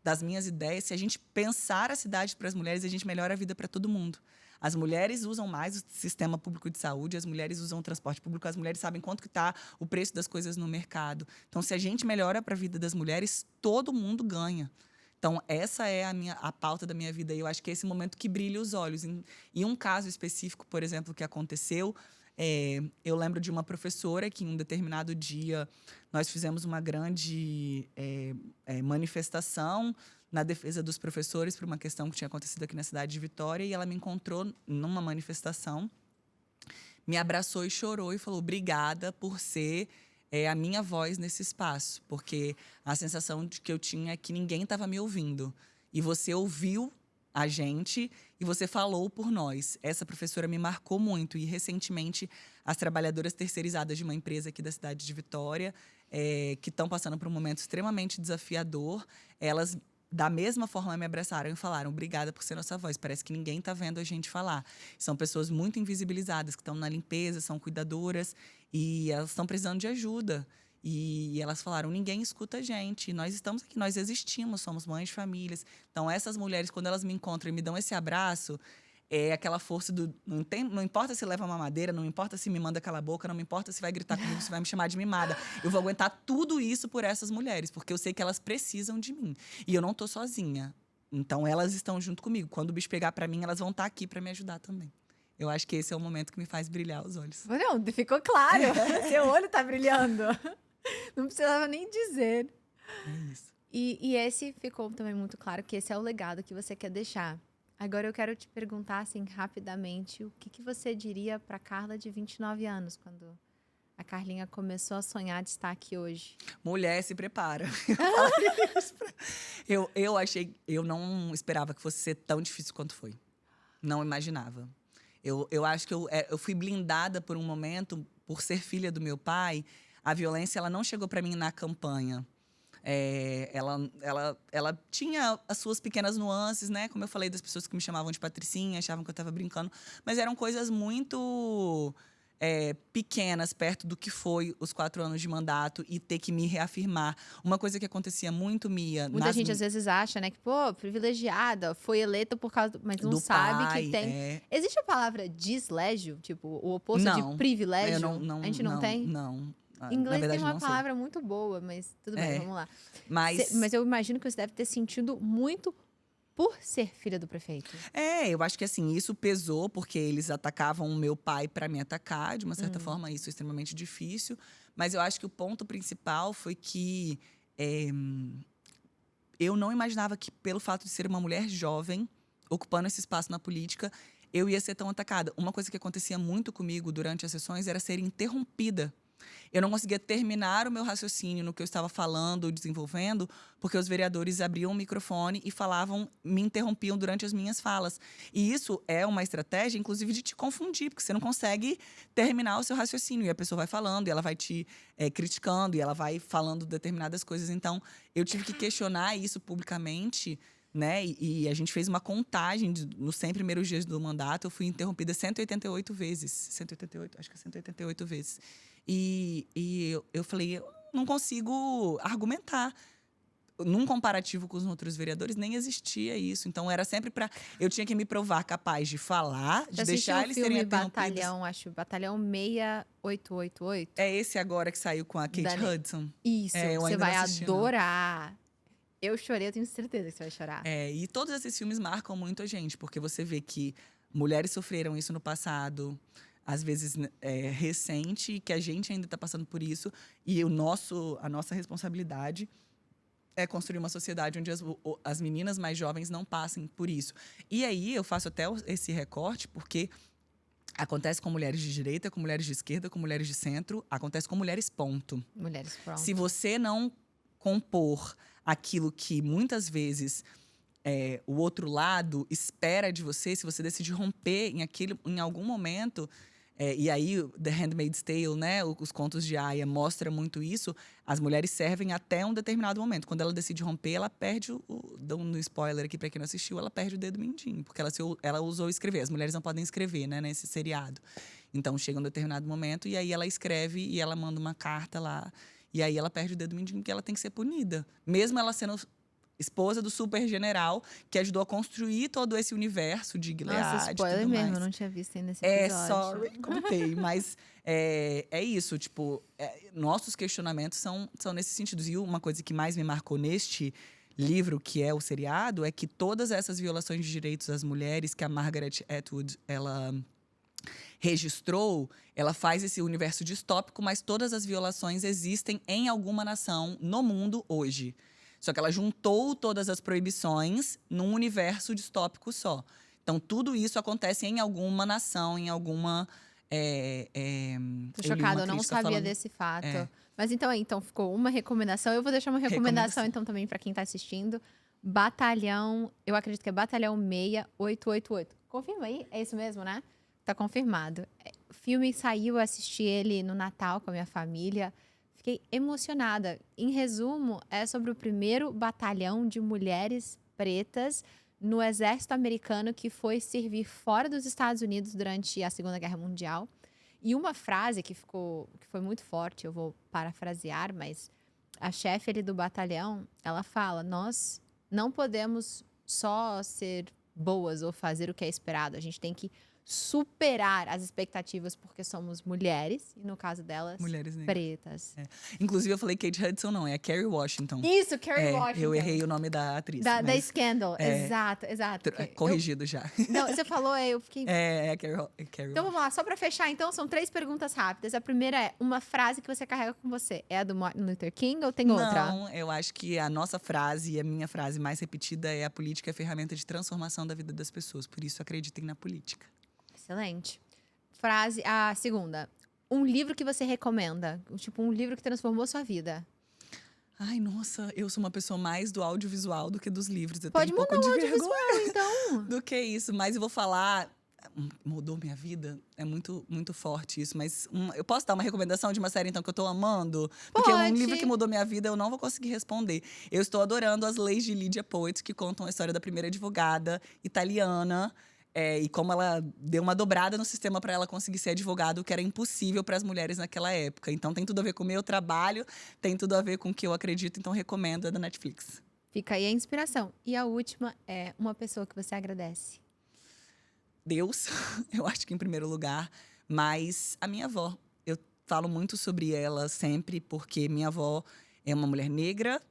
das minhas ideias, se a gente pensar a cidade para as mulheres, a gente melhora a vida para todo mundo. As mulheres usam mais o sistema público de saúde, as mulheres usam o transporte público, as mulheres sabem quanto que está o preço das coisas no mercado. Então, se a gente melhora para a vida das mulheres, todo mundo ganha. Então, essa é a pauta da minha vida. E eu acho que é esse momento que brilha os olhos. Em um caso específico, por exemplo, que aconteceu, eu lembro de uma professora que, em um determinado dia, nós fizemos uma grande manifestação na defesa dos professores por uma questão que tinha acontecido aqui na cidade de Vitória, e ela me encontrou numa manifestação, me abraçou e chorou e falou: obrigada por ser a minha voz nesse espaço, porque a sensação que eu tinha é que ninguém estava me ouvindo. E você ouviu a gente e você falou por nós. Essa professora me marcou muito. E, recentemente, as trabalhadoras terceirizadas de uma empresa aqui da cidade de Vitória, que estão passando por um momento extremamente desafiador, elas, da mesma forma, me abraçaram e falaram: obrigada por ser nossa voz. Parece que ninguém está vendo a gente falar. São pessoas muito invisibilizadas, que estão na limpeza, são cuidadoras, e elas estão precisando de ajuda. E elas falaram: ninguém escuta a gente, nós estamos aqui, nós existimos, somos mães de famílias. Então, essas mulheres, quando elas me encontram e me dão esse abraço, é aquela força do... Não importa se leva uma madeira, não importa se me manda calar a boca, não me importa se vai gritar comigo, se vai me chamar de mimada. Eu vou aguentar tudo isso por essas mulheres, porque eu sei que elas precisam de mim. E eu não tô sozinha. Então, elas estão junto comigo. Quando o bicho pegar para mim, elas vão estar aqui para me ajudar também. Eu acho que esse é o momento que me faz brilhar os olhos. Não, ficou claro. Seu olho tá brilhando. Não precisava nem dizer. É isso. E esse ficou também muito claro, que esse é o legado que você quer deixar. Agora eu quero te perguntar, assim, rapidamente, o que você diria para Carla de 29 anos, quando a Carlinha começou a sonhar de estar aqui hoje? Mulher, se prepara. Eu não esperava que fosse ser tão difícil quanto foi. Não imaginava. Eu acho que eu fui blindada por um momento, por ser filha do meu pai. A violência, ela não chegou para mim na campanha. Ela tinha as suas pequenas nuances, né? Como eu falei, das pessoas que me chamavam de patricinha, achavam que eu estava brincando. Mas eram coisas muito pequenas, perto do que foi os 4 anos de mandato e ter que me reafirmar. Uma coisa que acontecia muito, Mia... Muita gente, às vezes, acha, né? Que, pô, privilegiada, foi eleita por causa... Mas não sabe pai, que tem... Existe a palavra deslégio? Tipo, o oposto de privilégio? A gente não tem? Não. Em inglês verdade, tem uma palavra muito boa, mas tudo bem, vamos lá. Mas eu imagino que você deve ter sentido muito por ser filha do prefeito. Eu acho que assim, isso pesou, porque eles atacavam o meu pai para me atacar. De uma certa forma, isso é extremamente difícil. Mas eu acho que o ponto principal foi que eu não imaginava que, pelo fato de ser uma mulher jovem, ocupando esse espaço na política, eu ia ser tão atacada. Uma coisa que acontecia muito comigo durante as sessões era ser interrompida. Eu não conseguia terminar o meu raciocínio no que eu estava falando ou desenvolvendo, porque os vereadores abriam o microfone e me interrompiam durante as minhas falas. E isso é uma estratégia, inclusive, de te confundir, porque você não consegue terminar o seu raciocínio. E a pessoa vai falando, e ela vai te criticando, e ela vai falando determinadas coisas. Então, eu tive que questionar isso publicamente, né? E a gente fez uma contagem nos 100 primeiros dias do mandato. Eu fui interrompida 188 vezes. 188? Acho que é 188 vezes. E eu falei: eu não consigo argumentar. Num comparativo com os outros vereadores, nem existia isso. Então, era sempre para... Eu tinha que me provar capaz de falar, de deixar eles serem interrompidos. Batalhão 6888. É esse agora que saiu com a Kate Hudson. Isso, você vai adorar. Eu chorei, eu tenho certeza que você vai chorar. E todos esses filmes marcam muito a gente, porque você vê que mulheres sofreram isso no passado, às vezes recente, que a gente ainda está passando por isso. E a nossa responsabilidade é construir uma sociedade onde as meninas mais jovens não passem por isso. E aí eu faço até esse recorte, porque acontece com mulheres de direita, com mulheres de esquerda, com mulheres de centro, acontece com mulheres, ponto. Mulheres, pronto. Se você não compor aquilo que muitas vezes o outro lado espera de você, se você decidir romper em algum momento. E aí, The Handmaid's Tale, né? Os contos de Aya mostra muito isso. As mulheres servem até um determinado momento. Quando ela decide romper, ela perde dando um spoiler aqui pra quem não assistiu, ela perde o dedo mindinho. Porque ela usou escrever. As mulheres não podem escrever, né? Nesse seriado. Então, chega um determinado momento e aí ela escreve e ela manda uma carta lá. E aí ela perde o dedo mindinho porque ela tem que ser punida. Mesmo ela sendo esposa do super general que ajudou a construir todo esse universo de Gilead. Nossa, spoiler e tudo mesmo, mais. eu não tinha visto ainda esse episódio. Sorry, contei. Mas é isso, tipo, nossos questionamentos são nesses sentidos. E uma coisa que mais me marcou neste livro, que é o seriado, é que todas essas violações de direitos das mulheres que a Margaret Atwood, ela registrou, ela faz esse universo distópico, mas todas as violações existem em alguma nação no mundo hoje. Só que ela juntou todas as proibições num universo distópico só. Então, tudo isso acontece em alguma nação, em alguma… Tô chocada, eu não sabia desse fato. Mas então ficou uma recomendação. Eu vou deixar uma recomendação então também para quem tá assistindo. Batalhão, eu acredito que é Batalhão 6888. Confirma aí, é isso mesmo, né? Tá confirmado. O filme saiu, eu assisti ele no Natal com a minha família. Fiquei emocionada. Em resumo, é sobre o primeiro batalhão de mulheres pretas no exército americano que foi servir fora dos Estados Unidos durante a Segunda Guerra Mundial. E uma frase que foi muito forte, eu vou parafrasear, mas a chefe ali do batalhão, ela fala: nós não podemos só ser boas ou fazer o que é esperado, a gente tem que superar as expectativas porque somos mulheres, e no caso delas, mulheres negras. Pretas. Inclusive, eu falei Kate Hudson, não, é a Kerry Washington. Isso, Kerry Washington. Eu errei o nome da atriz. Da Scandal, exato. Corrigido já. Não, você falou, eu fiquei… É a Kerry Então vamos lá, só pra fechar, então, são 3 perguntas rápidas. A primeira é, uma frase que você carrega com você. É a do Martin Luther King ou tem outra? Não, eu acho que a nossa frase e a minha frase mais repetida é: a política é a ferramenta de transformação da vida das pessoas. Por isso, acreditem na política. Excelente. A segunda. Um livro que você recomenda. Tipo, um livro que transformou sua vida. Ai, nossa, eu sou uma pessoa mais do audiovisual do que dos livros. Eu Pode tenho um mandar pouco um de audiovisual, vergonha então. do que isso. Mas eu vou falar… Mudou minha vida? É muito, muito forte isso. Mas eu posso dar uma recomendação de uma série, então, que eu tô amando? Porque um livro que mudou minha vida, eu não vou conseguir responder. Eu estou adorando As Leis de Lydia Poet, que contam a história da primeira advogada italiana. E como ela deu uma dobrada no sistema para ela conseguir ser advogada, o que era impossível para as mulheres naquela época. Então, tem tudo a ver com o meu trabalho, tem tudo a ver com o que eu acredito. Então, recomendo, é da Netflix. Fica aí a inspiração. E a última é uma pessoa que você agradece. Deus, eu acho que em primeiro lugar. Mas a minha avó. Eu falo muito sobre ela sempre, porque minha avó é uma mulher negra,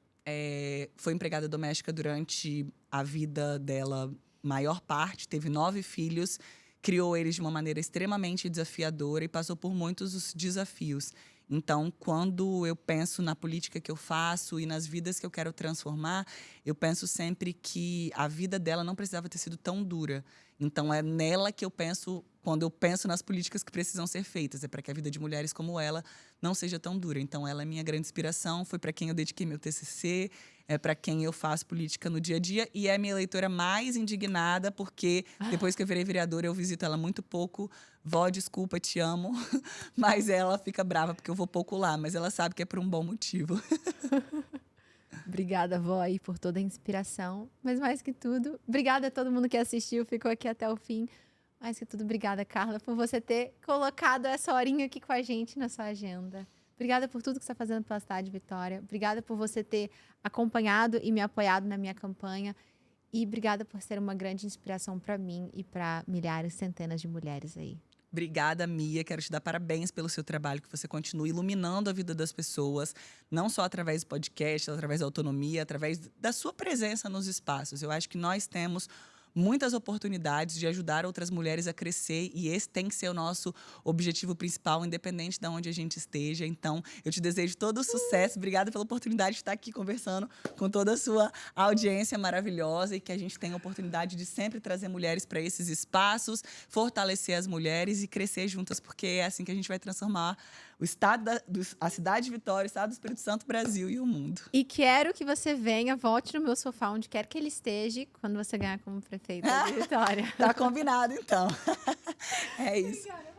foi empregada doméstica durante a vida dela, maior parte, teve 9 filhos, criou eles de uma maneira extremamente desafiadora e passou por muitos os desafios. Então, quando eu penso na política que eu faço e nas vidas que eu quero transformar, eu penso sempre que a vida dela não precisava ter sido tão dura. Então, é nela que eu penso, quando eu penso nas políticas que precisam ser feitas. É para que a vida de mulheres como ela não seja tão dura. Então, ela é minha grande inspiração, foi para quem eu dediquei meu TCC, é para quem eu faço política no dia a dia. E é a minha eleitora mais indignada, porque depois que eu virei vereadora, eu visito ela muito pouco. Vó, desculpa, te amo. Mas ela fica brava, porque eu vou pouco lá. Mas ela sabe que é por um bom motivo. Obrigada, vó, aí, por toda a inspiração. Mas mais que tudo, obrigada a todo mundo que assistiu, ficou aqui até o fim. Mais que tudo, obrigada, Carla, por você ter colocado essa horinha aqui com a gente na sua agenda. Obrigada por tudo que você está fazendo pela cidade de Vitória. Obrigada por você ter acompanhado e me apoiado na minha campanha. E obrigada por ser uma grande inspiração para mim e para milhares, centenas de mulheres aí. Obrigada, Mia. Quero te dar parabéns pelo seu trabalho, que você continue iluminando a vida das pessoas, não só através do podcast, através da autonomia, através da sua presença nos espaços. Eu acho que nós temos muitas oportunidades de ajudar outras mulheres a crescer, e esse tem que ser o nosso objetivo principal, independente de onde a gente esteja. Então, eu te desejo todo o sucesso. Obrigada pela oportunidade de estar aqui conversando com toda a sua audiência maravilhosa, e que a gente tenha a oportunidade de sempre trazer mulheres para esses espaços, fortalecer as mulheres e crescer juntas, porque é assim que a gente vai transformar o estado a cidade de Vitória, o estado do Espírito Santo, Brasil e o mundo. E quero que você venha, volte no meu sofá, onde quer que ele esteja, quando você ganhar como prefeita de Vitória. Tá combinado, então. É isso. Obrigada.